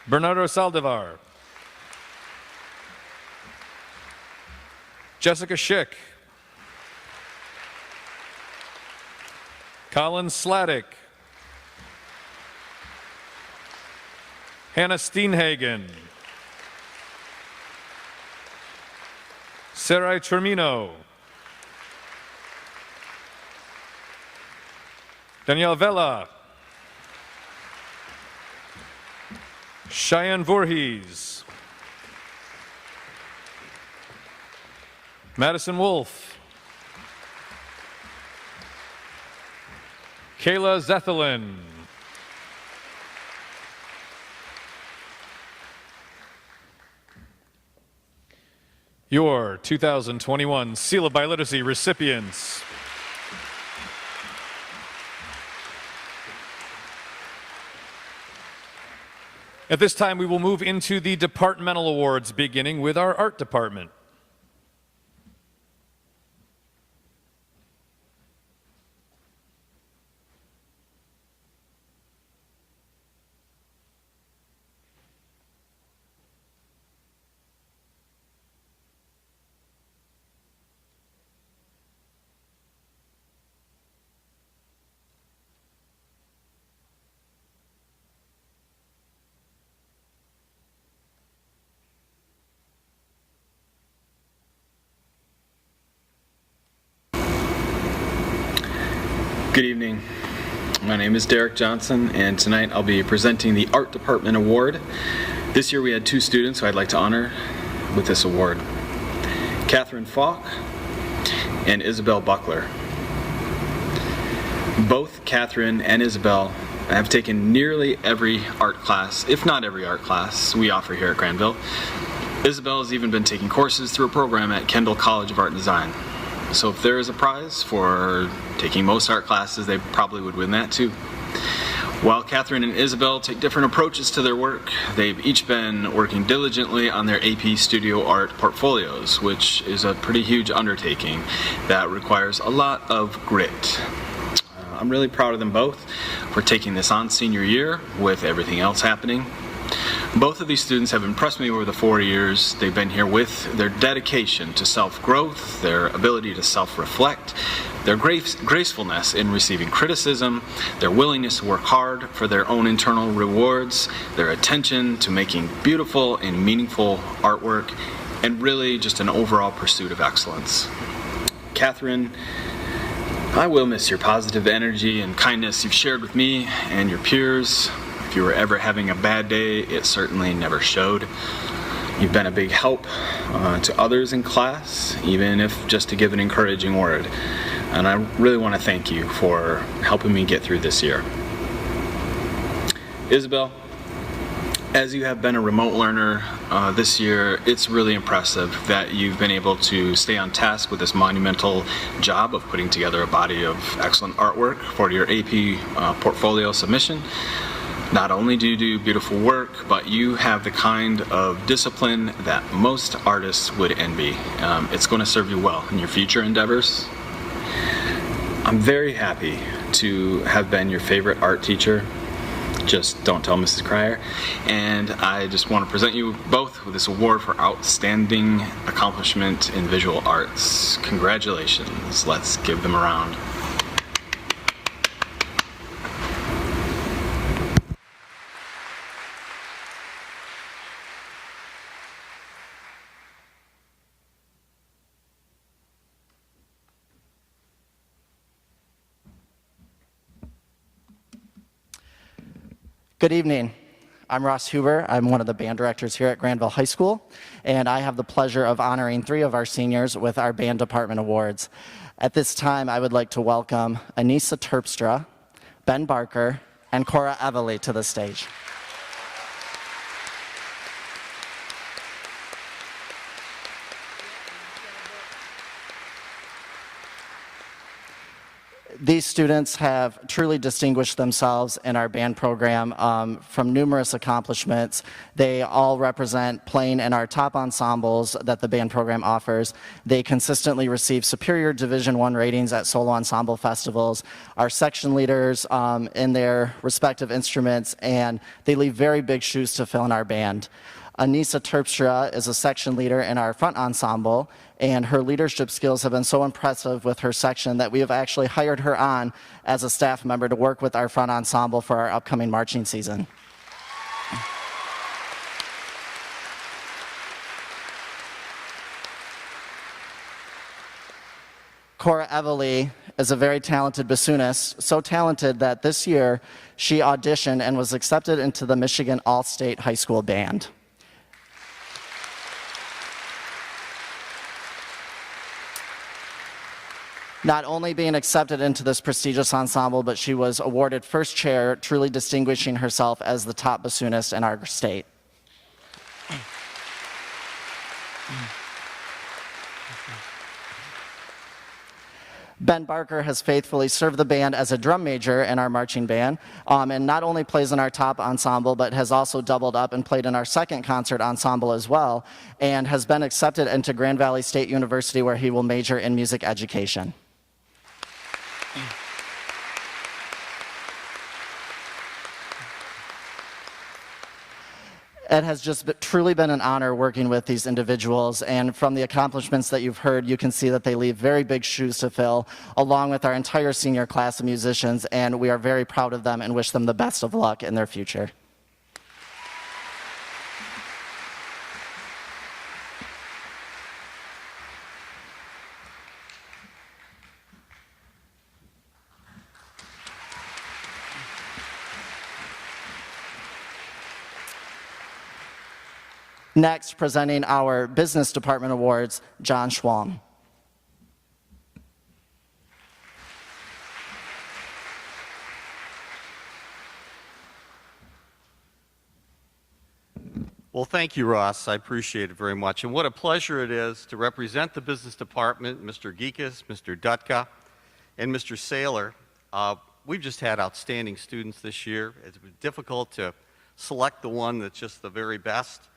Bernardo Saldivar. Jessica Schick. Colin Sladdick. Hannah Steenhagen. Sarai Termino. Danielle Vela. Cheyenne Voorhees. Madison Wolf. Kayla Zethelin. Your 2021 Seal of Biliteracy recipients. At this time, we will move into the departmental awards, beginning with our art department. Good evening. My name is Derek Johnson, and tonight I'll be presenting the Art Department Award. This year we had 2 students who I'd like to honor with this award. Catherine Falk and Isabel Buckler. Both Catherine and Isabel have taken nearly every art class, if not every art class, we offer here at Granville. Isabel has even been taking courses through a program at Kendall College of Art and Design. So if there is a prize for taking most art classes, they probably would win that too. While Catherine and Isabel take different approaches to their work, they've each been working diligently on their AP Studio Art portfolios, which is a pretty huge undertaking that requires a lot of grit. I'm really proud of them both for taking this on senior year with everything else happening. Both of these students have impressed me over the 4 years they've been here with their dedication to self-growth, their ability to self-reflect, their gracefulness in receiving criticism, their willingness to work hard for their own internal rewards, their attention to making beautiful and meaningful artwork, and really just an overall pursuit of excellence. Catherine, I will miss your positive energy and kindness you've shared with me and your peers. If you were ever having a bad day, it certainly never showed. You've been a big help to others in class, even if just to give an encouraging word. And I really want to thank you for helping me get through this year. Isabel, as you have been a remote learner this year, it's really impressive that you've been able to stay on task with this monumental job of putting together a body of excellent artwork for your AP portfolio submission. Not only do you do beautiful work, but you have the kind of discipline that most artists would envy. It's going to serve you well in your future endeavors. I'm very happy to have been your favorite art teacher. Just don't tell Mrs. Cryer. And I just want to present you both with this award for outstanding accomplishment in visual arts. Congratulations. Let's give them a round. Good evening. I'm Ross Huber. I'm one of the band directors here at Granville High School, and I have the pleasure of honoring 3 of our seniors with our band department awards. At this time, I would like to welcome Anissa Terpstra, Ben Barker, and Cora Evely to the stage. These students have truly distinguished themselves in our band program from numerous accomplishments. They all represent playing in our top ensembles that the band program offers. They consistently receive superior Division I ratings at solo ensemble festivals, are section leaders in their respective instruments, and they leave very big shoes to fill in our band. Anissa Terpstra is a section leader in our front ensemble, and her leadership skills have been so impressive with her section that we have actually hired her on as a staff member to work with our front ensemble for our upcoming marching season. Cora Evely is a very talented bassoonist, so talented that this year she auditioned and was accepted into the Michigan All-State High School Band. Not only being accepted into this prestigious ensemble, but she was awarded first chair, truly distinguishing herself as the top bassoonist in our state. Ben Barker has faithfully served the band as a drum major in our marching band, and not only plays in our top ensemble, but has also doubled up and played in our second concert ensemble as well, and has been accepted into Grand Valley State University, where he will major in music education. It has just truly been an honor working with these individuals, and from the accomplishments that you've heard, you can see that they leave very big shoes to fill, along with our entire senior class of musicians, and we are very proud of them and wish them the best of luck in their future. Next, presenting our Business Department Awards, John Schwalm. Well, thank you, Ross. I appreciate it very much. And what a pleasure it is to represent the Business Department, Mr. Geekus, Mr. Dutka, and Mr. Saylor. We've just had outstanding students this year. It's been difficult to select the one that's just the very best.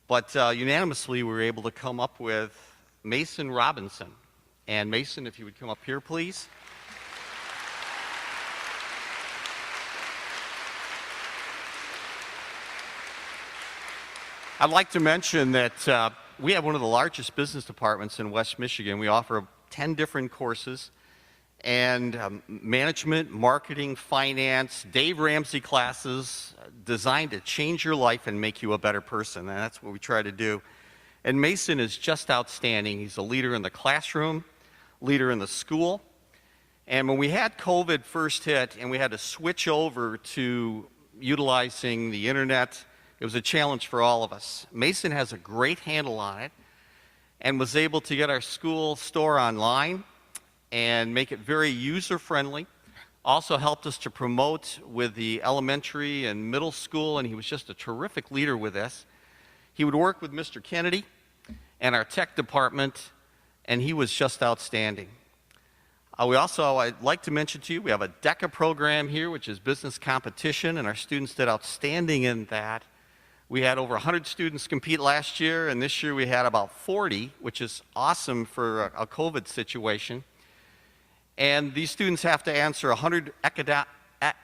But unanimously, we were able to come up with Mason Robinson. And Mason, if you would come up here, please. I'd like to mention that we have one of the largest business departments in West Michigan. We offer 10 different courses, and management, marketing, finance, Dave Ramsey classes designed to change your life and make you a better person, and that's what we try to do. And Mason is just outstanding. He's a leader in the classroom, leader in the school. And when we had COVID first hit and we had to switch over to utilizing the internet, it was a challenge for all of us. Mason has a great handle on it and was able to get our school store online and make it very user-friendly. Also helped us to promote with the elementary and middle school, and he was just a terrific leader with this. He would work with Mr. Kennedy and our tech department, and he was just outstanding. I'd like to mention to you, we have a DECA program here, which is business competition, and our students did outstanding in that. We had over 100 students compete last year, and this year we had about 40, which is awesome for a COVID situation. And these students have to answer 100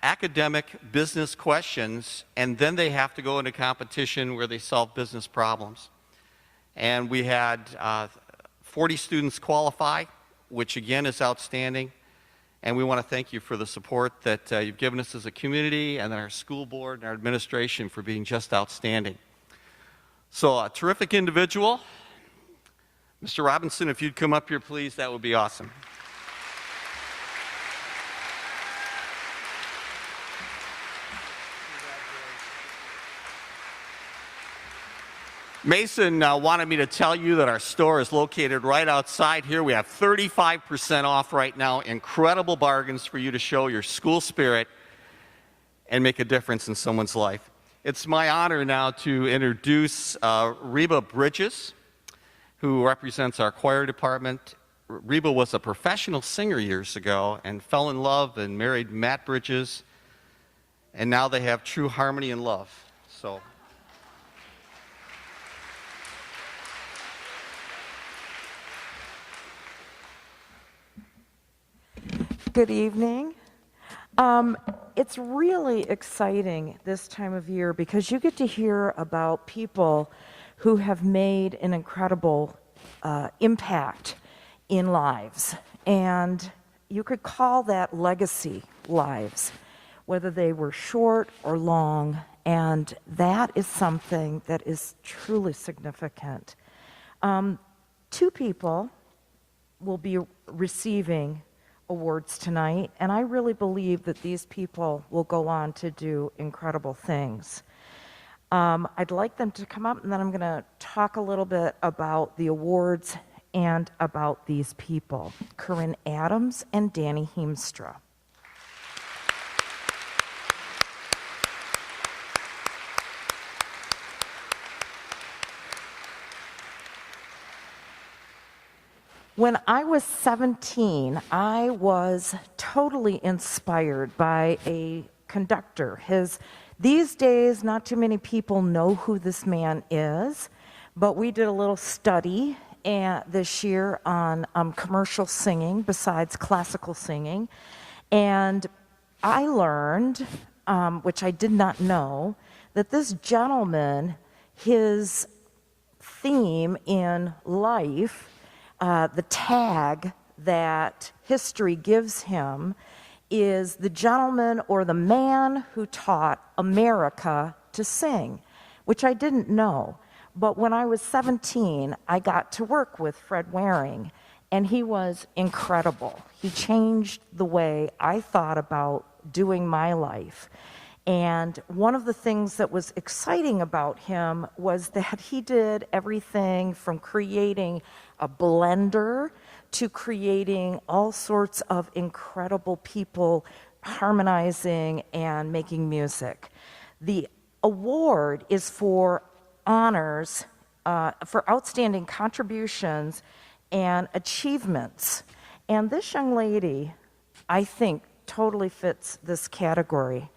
academic business questions, and then they have to go into competition where they solve business problems. And we had 40 students qualify, which again is outstanding. And we want to thank you for the support that you've given us as a community, and then our school board and our administration for being just outstanding. So a terrific individual. Mr. Robinson, if you'd come up here, please, that would be awesome. Mason wanted me to tell you that our store is located right outside here. We have 35% off right now, incredible bargains for you to show your school spirit and make a difference in someone's life. It's my honor now to introduce Reba Bridges, who represents our choir department. Reba was a professional singer years ago and fell in love and married Matt Bridges, and now they have true harmony and love. So. Good evening. It's really exciting this time of year because you get to hear about people who have made an incredible impact in lives. And you could call that legacy lives, whether they were short or long. And that is something that is truly significant. 2 people will be receiving awards tonight, and I really believe that these people will go on to do incredible things. I'd like them to come up, and then I'm going to talk a little bit about the awards and about these people, Corinne Adams and Danny Heemstra. When I was 17, I was totally inspired by a conductor. These days, not too many people know who this man is, but we did a little study this year on commercial singing besides classical singing, and I learned, which I did not know, that this gentleman, his theme in life, the tag that history gives him is the gentleman or the man who taught America to sing, which I didn't know. But when I was 17, I got to work with Fred Waring, and he was incredible. He changed the way I thought about doing my life. And one of the things that was exciting about him was that he did everything from creating a blender to creating all sorts of incredible people harmonizing and making music. The award is for honors, for outstanding contributions and achievements. And this young lady, I think, totally fits this category.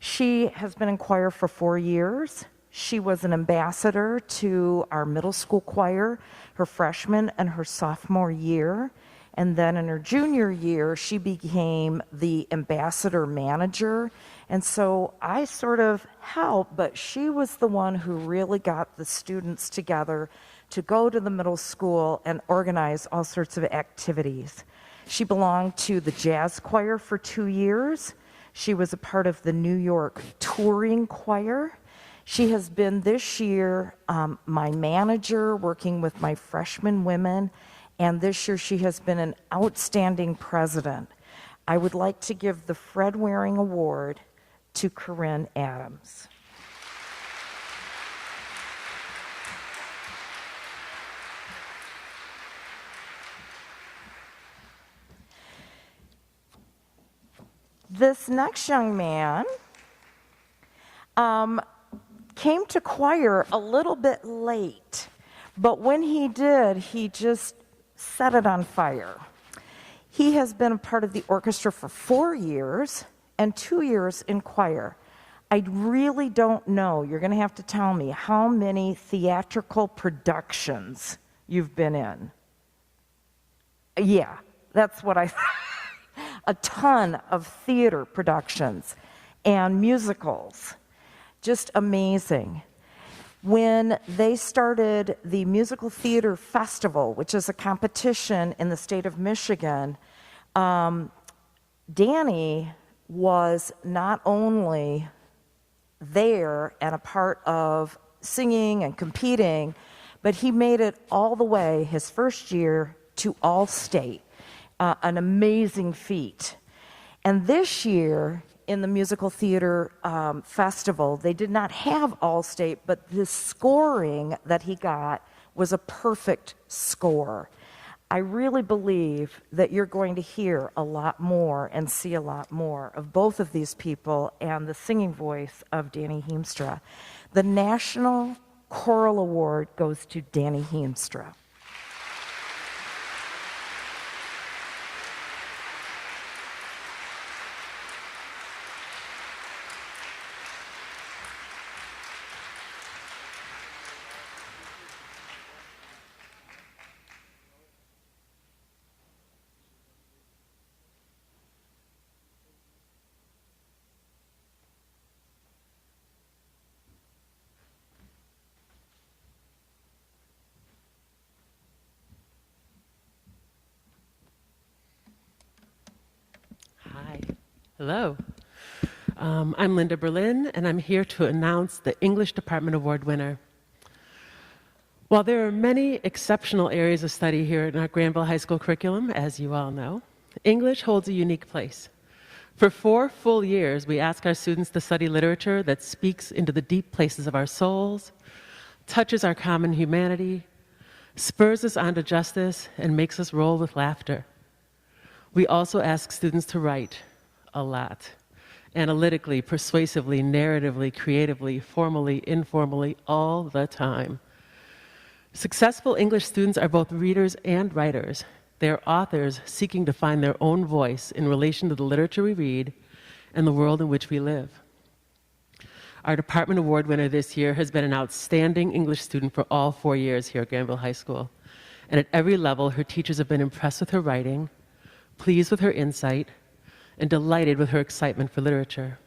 She has been in choir for 4 years. She was an ambassador to our middle school choir her freshman and her sophomore year. And then in her junior year, she became the ambassador manager. And so I sort of helped, but she was the one who really got the students together to go to the middle school and organize all sorts of activities. She belonged to the jazz choir for 2 years. She was a part of the New York touring choir. She has been this year my manager, working with my freshman women, and this year she has been an outstanding president. I would like to give the Fred Waring Award to Corinne Adams. This next young man came to choir a little bit late, but when he did, he just set it on fire. He has been a part of the orchestra for 4 years and 2 years in choir. I really don't know, you're going to have to tell me how many theatrical productions you've been in. Yeah, that's what I thought. A ton of theater productions and musicals. Just amazing. When they started the Musical Theater Festival, which is a competition in the state of Michigan, Danny was not only there and a part of singing and competing, but he made it all the way his first year to All-State. An amazing feat. And this year in the Musical Theater Festival, they did not have All-State, but the scoring that he got was a perfect score. I really believe that you're going to hear a lot more and see a lot more of both of these people and the singing voice of Danny Heemstra. The National Choral Award goes to Danny Heemstra. Hi. Hello. I'm Linda Berlin, and I'm here to announce the English Department Award winner. While there are many exceptional areas of study here in our Granville High School curriculum, as you all know, English holds a unique place. For 4 full years, we ask our students to study literature that speaks into the deep places of our souls, touches our common humanity, spurs us on to justice, and makes us roll with laughter. We also ask students to write a lot, analytically, persuasively, narratively, creatively, formally, informally, all the time. Successful English students are both readers and writers. They are authors seeking to find their own voice in relation to the literature we read and the world in which we live. Our Department Award winner this year has been an outstanding English student for all 4 years here at Granville High School. And at every level, her teachers have been impressed with her writing, pleased with her insight, and delighted with her excitement for literature.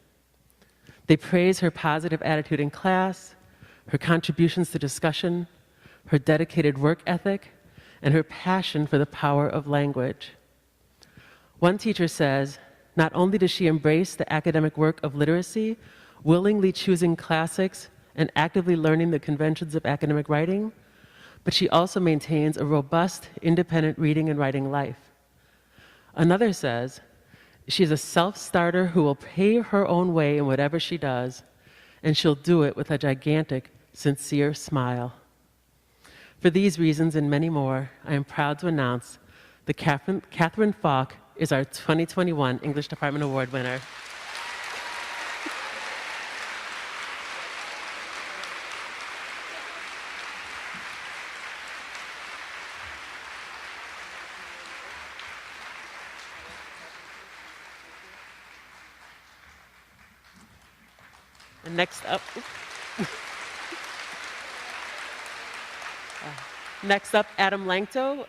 They praise her positive attitude in class, her contributions to discussion, her dedicated work ethic, and her passion for the power of language. One teacher says, not only does she embrace the academic work of literacy, willingly choosing classics and actively learning the conventions of academic writing, but she also maintains a robust, independent reading and writing life. Another says, she is a self-starter who will pay her own way in whatever she does, and she'll do it with a gigantic, sincere smile. For these reasons and many more, I am proud to announce that Catherine Falk is our 2021 English Department Award winner. And next up, Adam Langto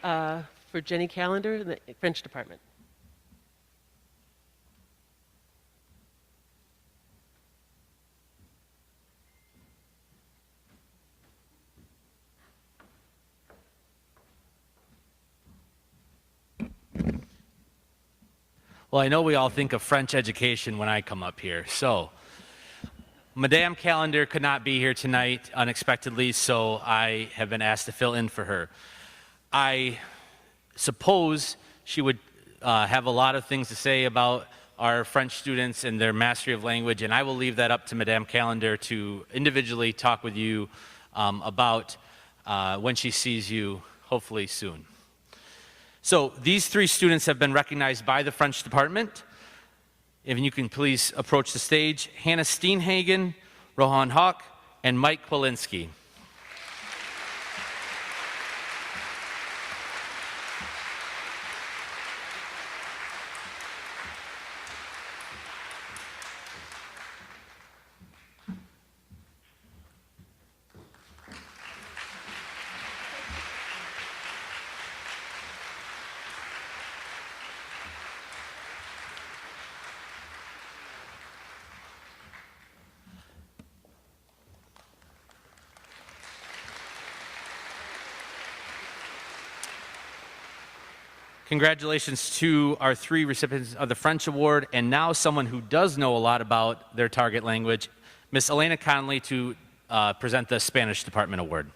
for Jenny Callender in the French department. Well, I know we all think of French education when I come up here. So, Madame Callender could not be here tonight unexpectedly, so I have been asked to fill in for her. I suppose she would have a lot of things to say about our French students and their mastery of language, and I will leave that up to Madame Callender to individually talk with you about when she sees you, hopefully soon. So these three students have been recognized by the French department. If you can please approach the stage. Hannah Steenhagen, Rohan Hawk, and Mike Kwilinski. Congratulations to our three recipients of the French Award, and now someone who does know a lot about their target language, Miss Elena Conley, to present the Spanish Department Award.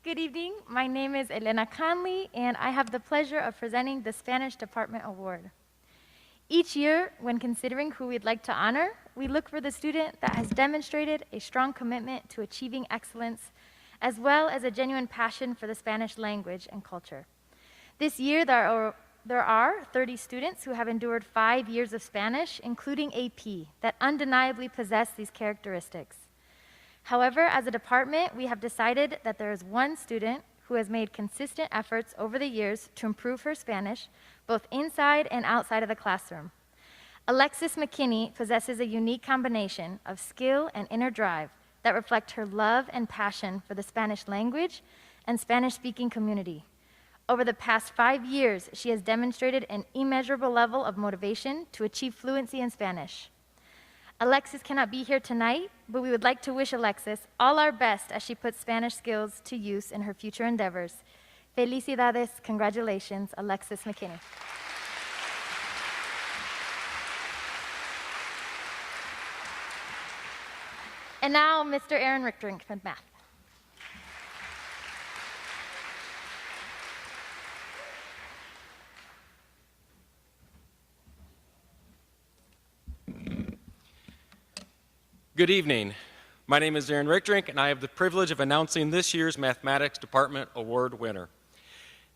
Good evening. My name is Elena Conley, and I have the pleasure of presenting the Spanish Department Award. Each year, when considering who we'd like to honor, we look for the student that has demonstrated a strong commitment to achieving excellence, as well as a genuine passion for the Spanish language and culture. This year, there are 30 students who have endured 5 years of Spanish, including AP, that undeniably possess these characteristics. However, as a department, we have decided that there is one student who has made consistent efforts over the years to improve her Spanish, both inside and outside of the classroom. Alexis McKinney possesses a unique combination of skill and inner drive that reflect her love and passion for the Spanish language and Spanish-speaking community. Over the past 5 years, she has demonstrated an immeasurable level of motivation to achieve fluency in Spanish. Alexis cannot be here tonight, but we would like to wish Alexis all our best as she puts Spanish skills to use in her future endeavors. Felicidades, congratulations, Alexis McKinney. And now, Mr. Aaron Richterink from Math. Good evening. My name is Aaron Richterink, and I have the privilege of announcing this year's Mathematics Department Award winner.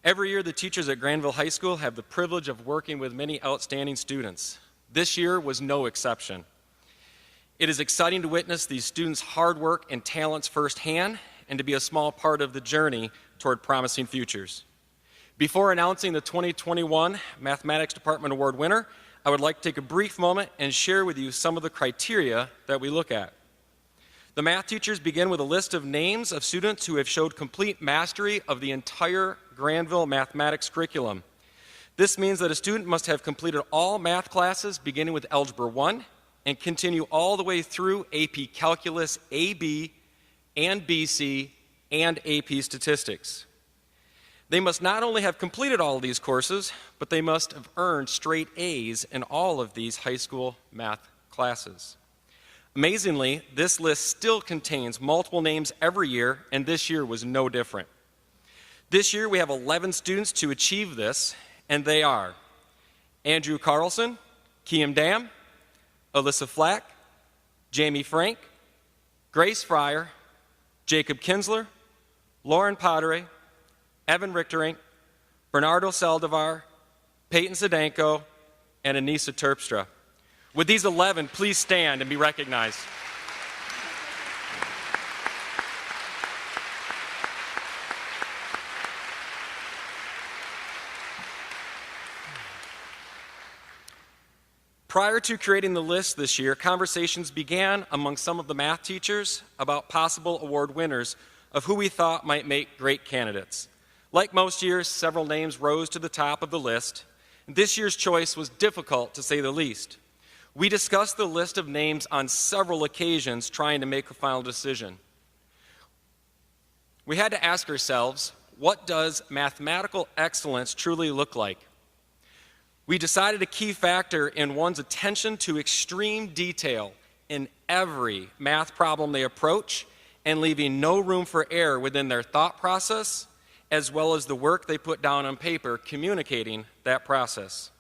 Every year, the teachers at Granville High School have the privilege of working with many outstanding students. This year was no exception. It is exciting to witness these students' hard work and talents firsthand, and to be a small part of the journey toward promising futures. Before announcing the 2021 Mathematics Department Award winner, I would like to take a brief moment and share with you some of the criteria that we look at. The math teachers begin with a list of names of students who have showed complete mastery of the entire Granville mathematics curriculum. This means that a student must have completed all math classes beginning with Algebra 1 and continue all the way through AP Calculus AB and BC and AP Statistics. They must not only have completed all of these courses, but they must have earned straight A's in all of these high school math classes. Amazingly, this list still contains multiple names every year, and this year was no different. This year we have 11 students to achieve this, and they are Andrew Carlson, Kiem Dam, Alyssa Flack, Jamie Frank, Grace Fryer, Jacob Kinsler, Lauren Potteray, Evan Richterink, Bernardo Saldivar, Peyton Sedanko, and Anissa Terpstra. With these 11, please stand and be recognized. Prior to creating the list this year, conversations began among some of the math teachers about possible award winners of who we thought might make great candidates. Like most years, several names rose to the top of the list. This year's choice was difficult, to say the least. We discussed the list of names on several occasions, trying to make a final decision. We had to ask ourselves, what does mathematical excellence truly look like? We decided a key factor in one's attention to extreme detail in every math problem they approach, and leaving no room for error within their thought process, as well as the work they put down on paper communicating that process.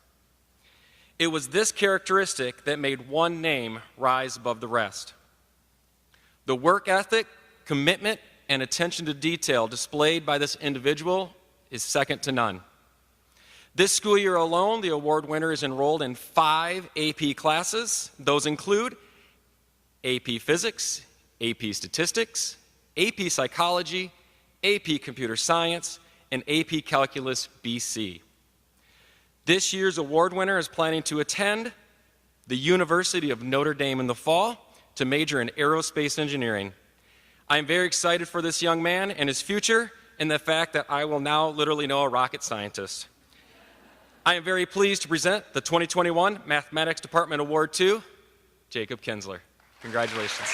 It was this characteristic that made one name rise above the rest. The work ethic, commitment, and attention to detail displayed by this individual is second to none. This school year alone, the award winner is enrolled in 5 AP classes. Those include AP Physics, AP Statistics, AP Psychology, AP Computer Science, and AP Calculus BC. This year's award winner is planning to attend the University of Notre Dame in the fall to major in aerospace engineering. I'm very excited for this young man and his future, and the fact that I will now literally know a rocket scientist. I am very pleased to present the 2021 Mathematics Department Award to Jacob Kinsler. Congratulations.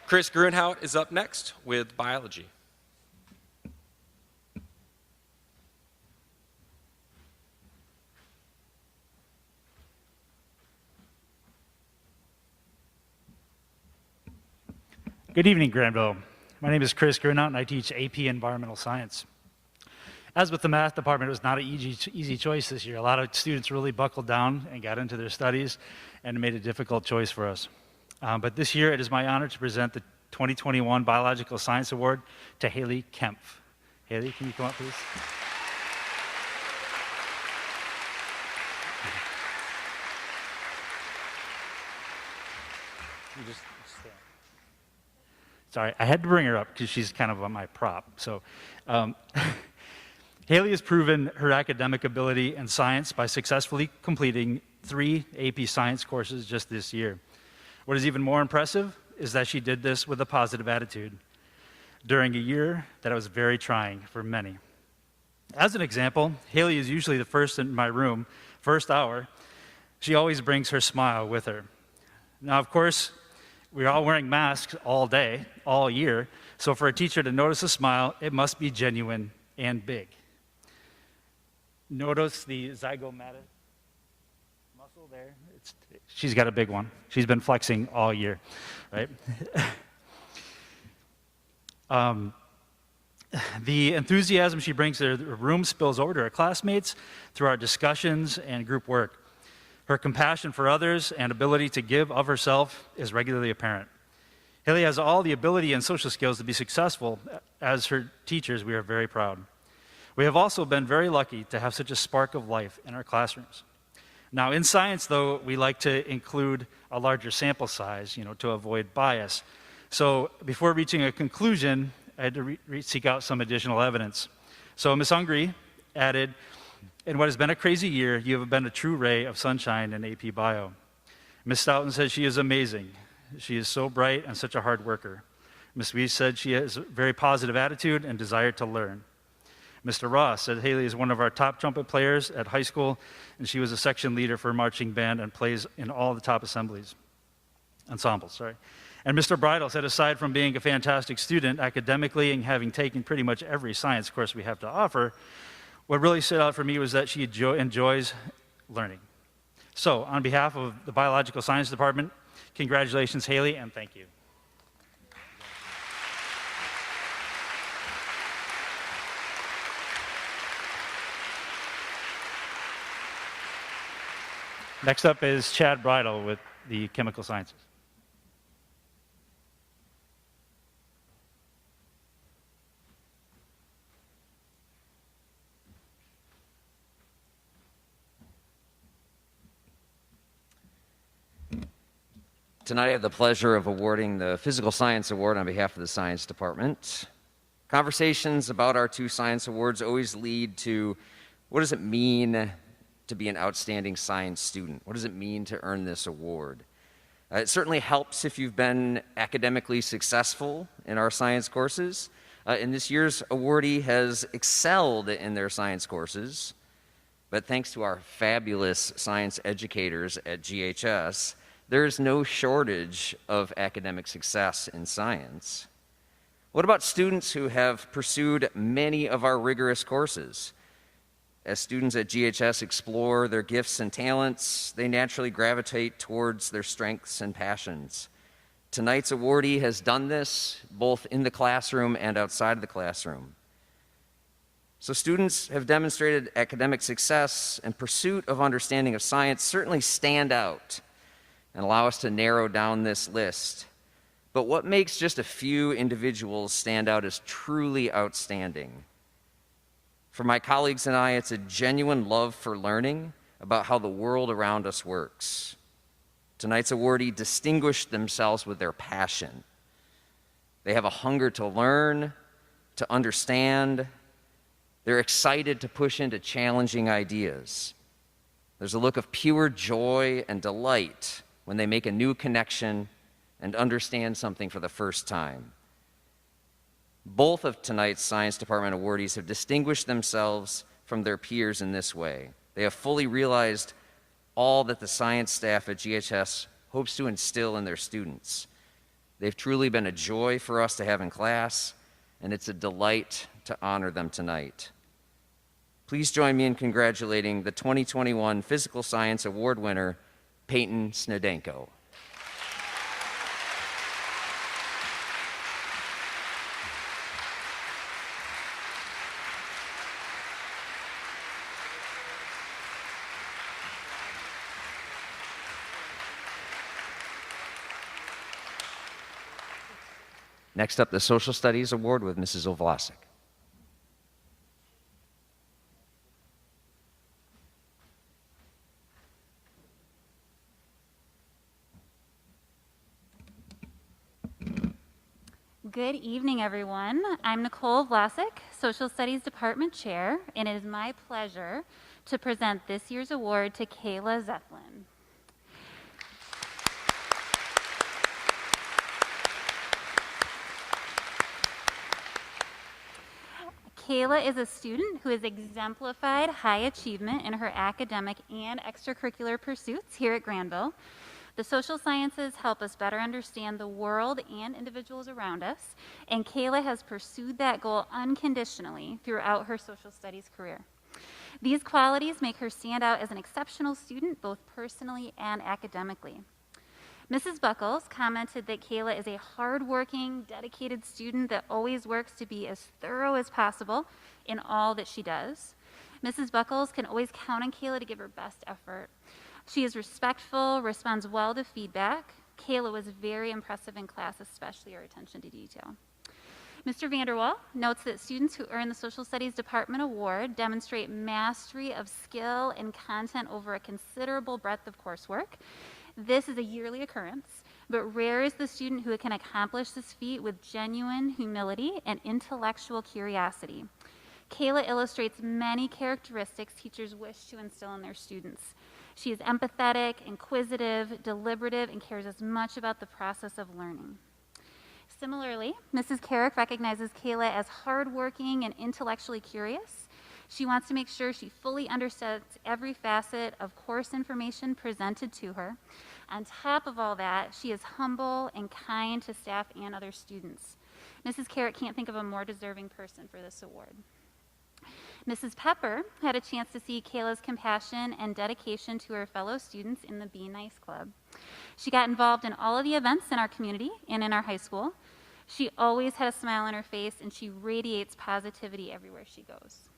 Chris Grunhout is up next with biology. Good evening, Granville. My name is Chris Grunhout, and I teach AP Environmental Science. As with the math department, it was not an easy choice this year. A lot of students really buckled down and got into their studies and made a difficult choice for us. But this year, it is my honor to present the 2021 Biological Science Award to Haley Kempf. Haley, can you come up, please? You just stand. Sorry, I had to bring her up because she's kind of my prop. So, Haley has proven her academic ability in science by successfully completing 3 AP Science courses just this year. What is even more impressive is that she did this with a positive attitude during a year that was very trying for many. As an example, Haley is usually the first in my room, first hour. She always brings her smile with her. Now, of course, we're all wearing masks all day, all year, so for a teacher to notice a smile, it must be genuine and big. Notice the zygomatic muscle there. She's got a big one. She's been flexing all year, right? The enthusiasm she brings to the room spills over to her classmates through our discussions and group work. Her compassion for others and ability to give of herself is regularly apparent. Haley has all the ability and social skills to be successful. As her teachers, we are very proud. We have also been very lucky to have such a spark of life in our classrooms. Now, in science, though, we like to include a larger sample size, to avoid bias. So before reaching a conclusion, I had to seek out some additional evidence. So Ms. Hungry added, in what has been a crazy year, you have been a true ray of sunshine in AP Bio. Ms. Stoughton said she is amazing. She is so bright and such a hard worker. Ms. Weiss said she has a very positive attitude and desire to learn. Mr. Ross said Haley is one of our top trumpet players at high school, and she was a section leader for marching band and plays in all the top ensembles. And Mr. Bridle said aside from being a fantastic student academically and having taken pretty much every science course we have to offer, what really stood out for me was that she enjoys learning. So on behalf of the Biological Science Department, congratulations, Haley, and thank you. Next up is Chad Bridle with the Chemical Sciences. Tonight I have the pleasure of awarding the Physical Science Award on behalf of the Science Department. Conversations about our two science awards always lead to what does it mean to be an outstanding science student? What does it mean to earn this award? It certainly helps if you've been academically successful in our science courses. And this year's awardee has excelled in their science courses. But thanks to our fabulous science educators at GHS, there is no shortage of academic success in science. What about students who have pursued many of our rigorous courses? As students at GHS explore their gifts and talents, they naturally gravitate towards their strengths and passions. Tonight's awardee has done this both in the classroom and outside of the classroom. So students have demonstrated academic success and pursuit of understanding of science certainly stand out and allow us to narrow down this list. But what makes just a few individuals stand out as truly outstanding? For my colleagues and I, it's a genuine love for learning about how the world around us works. Tonight's awardee distinguished themselves with their passion. They have a hunger to learn, to understand. They're excited to push into challenging ideas. There's a look of pure joy and delight when they make a new connection and understand something for the first time. Both of tonight's Science Department awardees have distinguished themselves from their peers in this way. They have fully realized all that the science staff at GHS hopes to instill in their students. They've truly been a joy for us to have in class, and it's a delight to honor them tonight. Please join me in congratulating the 2021 Physical Science Award winner, Peyton Snedenko. Next up, the Social Studies Award with Mrs. Ovlasik. Good evening, everyone. I'm Nicole Vlasic, Social Studies Department Chair, and it is my pleasure to present this year's award to Kayla Zeppelin. Kayla is a student who has exemplified high achievement in her academic and extracurricular pursuits here at Granville. The social sciences help us better understand the world and individuals around us, and Kayla has pursued that goal unconditionally throughout her social studies career. These qualities make her stand out as an exceptional student, both personally and academically. Mrs. Buckles commented that Kayla is a hardworking, dedicated student that always works to be as thorough as possible in all that she does. Mrs. Buckles can always count on Kayla to give her best effort. She is respectful, responds well to feedback. Kayla was very impressive in class, especially her attention to detail. Mr. Vanderwall notes that students who earn the Social Studies Department Award demonstrate mastery of skill and content over a considerable breadth of coursework. This is a yearly occurrence, but rare is the student who can accomplish this feat with genuine humility and intellectual curiosity. Kayla illustrates many characteristics teachers wish to instill in their students. She is empathetic, inquisitive, deliberative, and cares as much about the process of learning. Similarly, Mrs. Carrick recognizes Kayla as hardworking and intellectually curious. She wants to make sure she fully understands every facet of course information presented to her. On top of all that, she is humble and kind to staff and other students. Mrs. Carrick can't think of a more deserving person for this award. Mrs. Pepper had a chance to see Kayla's compassion and dedication to her fellow students in the Be Nice Club. She got involved in all of the events in our community and in our high school. She always had a smile on her face, and she radiates positivity everywhere she goes.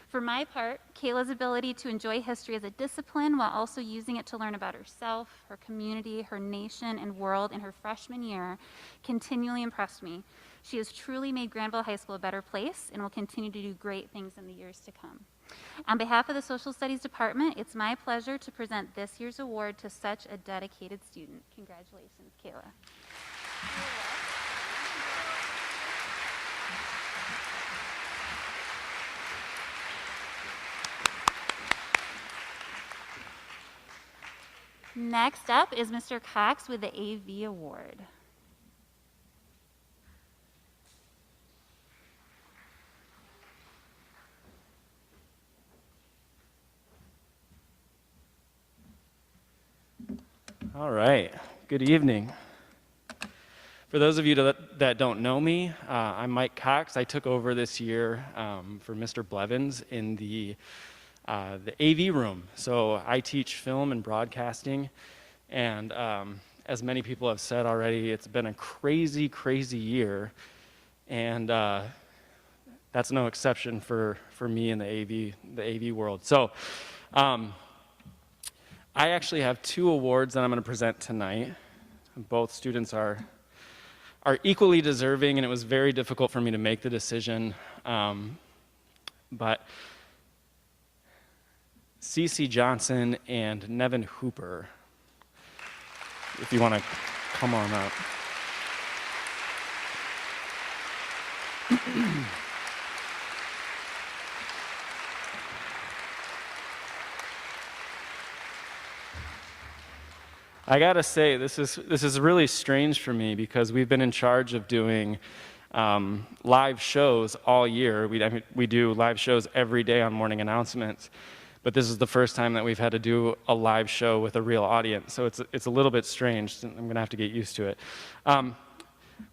For my part, Kayla's ability to enjoy history as a discipline while also using it to learn about herself, her community, her nation, and world in her freshman year continually impressed me. She has truly made Granville High School a better place and will continue to do great things in the years to come. On behalf of the Social Studies Department, it's my pleasure to present this year's award to such a dedicated student. Congratulations, Kayla. Next up is Mr. Cox with the AV Award. All right, good evening. For those of you that don't know me, I'm Mike Cox. I took over this year for Mr. Blevins in the AV room. So I teach film and broadcasting, and as many people have said already, it's been a crazy, crazy year, and that's no exception for me in the AV world. So I actually have 2 awards that I'm going to present tonight. Both students are equally deserving, and it was very difficult for me to make the decision. But CC Johnson and Nevin Hooper, if you want to come on up. I gotta say, this is really strange for me because we've been in charge of doing live shows all year. We do live shows every day on morning announcements, but this is the first time that we've had to do a live show with a real audience, so it's a little bit strange. I'm gonna have to get used to it.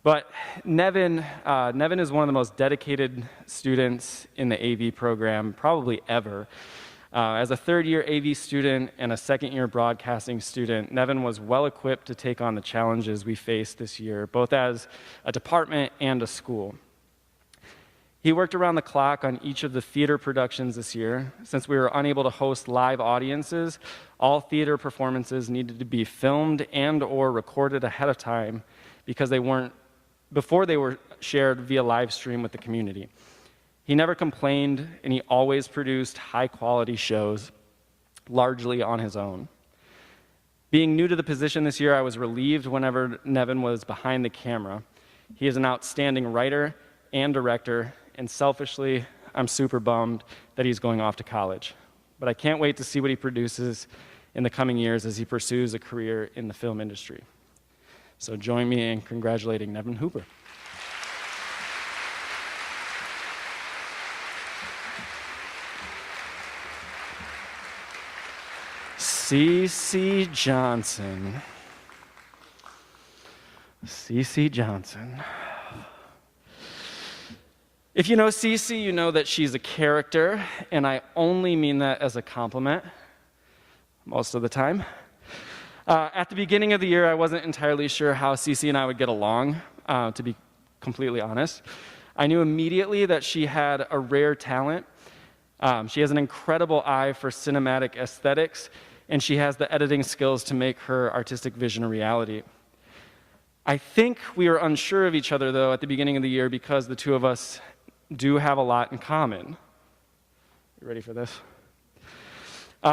But Nevin is one of the most dedicated students in the AV program, probably ever. As a third-year AV student and a second-year broadcasting student, Nevin was well-equipped to take on the challenges we faced this year, both as a department and a school. He worked around the clock on each of the theater productions this year. Since we were unable to host live audiences, all theater performances needed to be filmed and or recorded ahead of time because before they were shared via live stream with the community. He never complained, and he always produced high-quality shows, largely on his own. Being new to the position this year, I was relieved whenever Nevin was behind the camera. He is an outstanding writer and director, and selfishly, I'm super bummed that he's going off to college. But I can't wait to see what he produces in the coming years as he pursues a career in the film industry. So join me in congratulating Nevin Hooper. CC Johnson. CC Johnson. If you know CC, you know that she's a character, and I only mean that as a compliment most of the time. At the beginning of the year, I wasn't entirely sure how CC and I would get along, to be completely honest. I knew immediately that she had a rare talent. She has an incredible eye for cinematic aesthetics, and she has the editing skills to make her artistic vision a reality. I think we were unsure of each other, though, at the beginning of the year because the two of us do have a lot in common. You ready for this?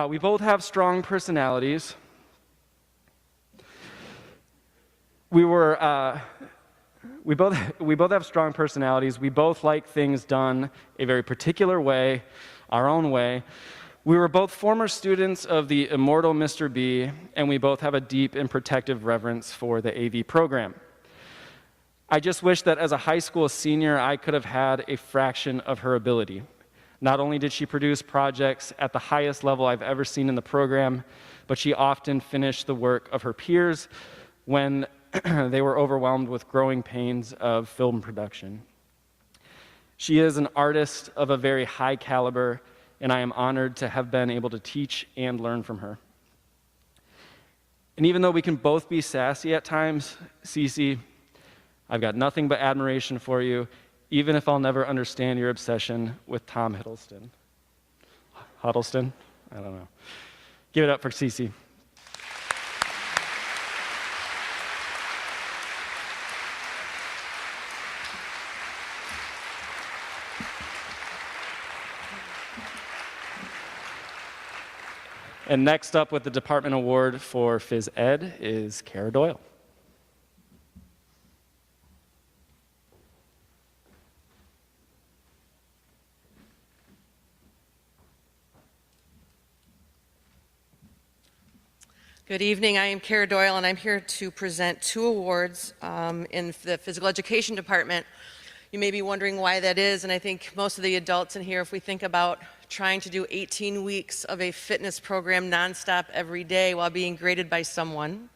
We both have strong personalities. We both have strong personalities. We both like things done a very particular way, our own way. We were both former students of the immortal Mr. B, and we both have a deep and protective reverence for the AV program. I just wish that as a high school senior, I could have had a fraction of her ability. Not only did she produce projects at the highest level I've ever seen in the program, but she often finished the work of her peers when they were overwhelmed with growing pains of film production. She is an artist of a very high caliber, and I am honored to have been able to teach and learn from her. And even though we can both be sassy at times, Cece, I've got nothing but admiration for you, even if I'll never understand your obsession with Tom Hiddleston. Huddleston? I don't know. Give it up for Cece. And next up with the Department Award for Phys Ed is Kara Doyle. Good evening. I am Kara Doyle, and I'm here to present 2 awards in the physical education department. You may be wondering why that is, and I think most of the adults in here, if we think about trying to do 18 weeks of a fitness program nonstop every day while being graded by someone,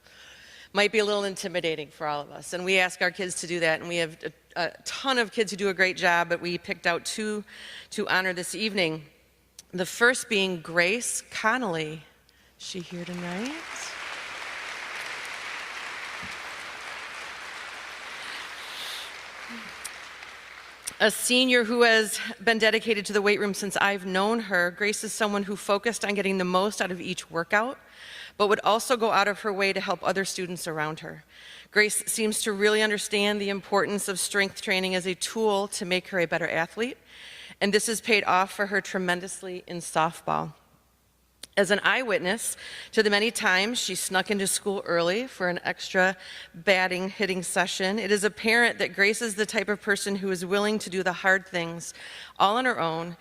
might be a little intimidating for all of us. And we ask our kids to do that, and we have a ton of kids who do a great job, but we picked out 2 to honor this evening. The first being Grace Connolly. Is she here tonight? A senior who has been dedicated to the weight room since I've known her. Grace is someone who focused on getting the most out of each workout, but would also go out of her way to help other students around her. Grace seems to really understand the importance of strength training as a tool to make her a better athlete, and this has paid off for her tremendously in softball. As an eyewitness to the many times she snuck into school early for an extra batting hitting session, it is apparent that Grace is the type of person who is willing to do the hard things all on her own,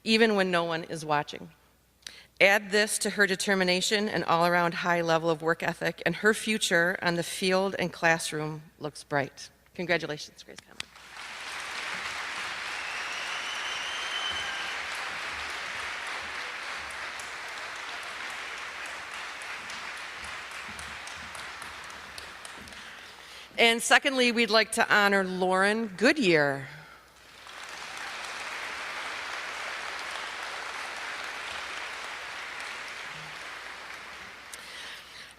even when no one is watching. Add this to her determination and all-around high level of work ethic, and her future on the field and classroom looks bright. Congratulations, Grace Connolly. And secondly, we'd like to honor Lauren Goodyear.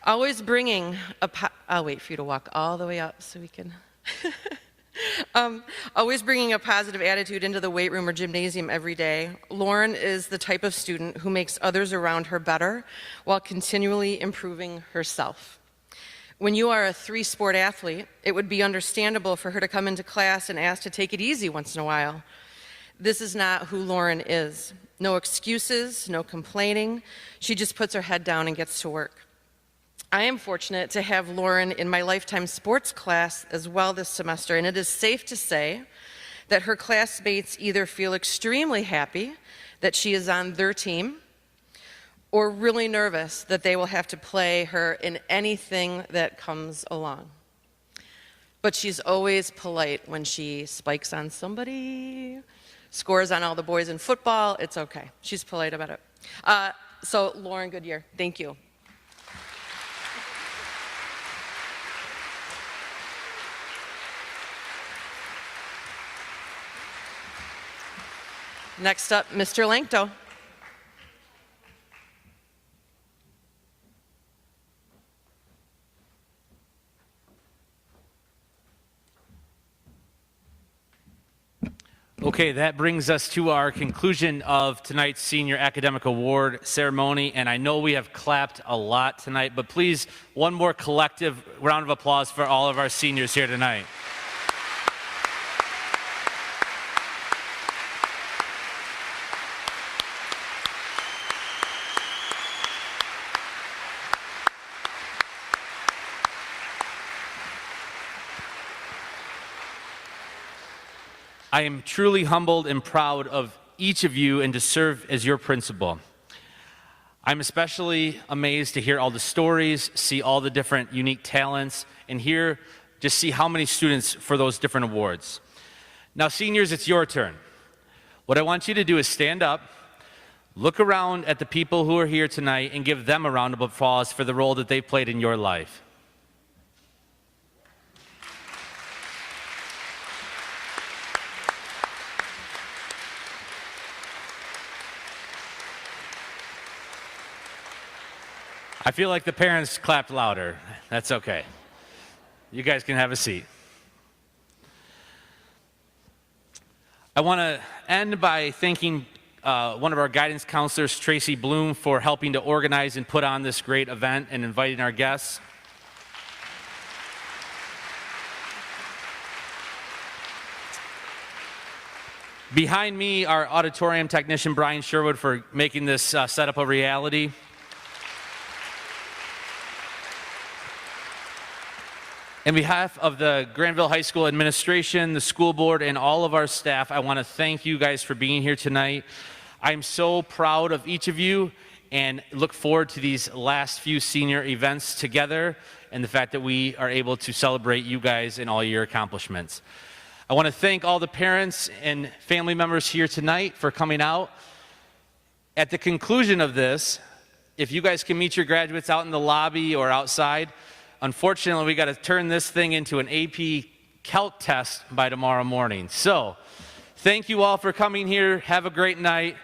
Always bringing I'll wait for you to walk all the way up so we can. Always bringing a positive attitude into the weight room or gymnasium every day. Lauren is the type of student who makes others around her better while continually improving herself. When you are a 3-sport athlete, it would be understandable for her to come into class and ask to take it easy once in a while. This is not who Lauren is. No excuses, no complaining. She just puts her head down and gets to work. I am fortunate to have Lauren in my lifetime sports class as well this semester, and it is safe to say that her classmates either feel extremely happy that she is on their team or really nervous that they will have to play her in anything that comes along. But she's always polite when she spikes on somebody, scores on all the boys in football. It's okay. She's polite about it. So Lauren Goodyear, thank you. Next up, Mr. Lankto. Okay, that brings us to our conclusion of tonight's Senior Academic Award ceremony, and I know we have clapped a lot tonight, but please, one more collective round of applause for all of our seniors here tonight. I am truly humbled and proud of each of you and to serve as your principal. I'm especially amazed to hear all the stories, see all the different unique talents, and just see how many students for those different awards. Now, seniors, it's your turn. What I want you to do is stand up, look around at the people who are here tonight, and give them a round of applause for the role that they played in your life. I feel like the parents clapped louder. That's okay. You guys can have a seat. I want to end by thanking one of our guidance counselors, Tracy Bloom, for helping to organize and put on this great event and inviting our guests. Behind me, our auditorium technician, Brian Sherwood, for making this setup a reality. On behalf of the Granville High School administration, the school board, and all of our staff, I want to thank you guys for being here tonight. I'm so proud of each of you and look forward to these last few senior events together and the fact that we are able to celebrate you guys and all your accomplishments. I want to thank all the parents and family members here tonight for coming out. At the conclusion of this, if you guys can meet your graduates out in the lobby or outside, unfortunately, we got to turn this thing into an AP Calc test by tomorrow morning. So, thank you all for coming here. Have a great night.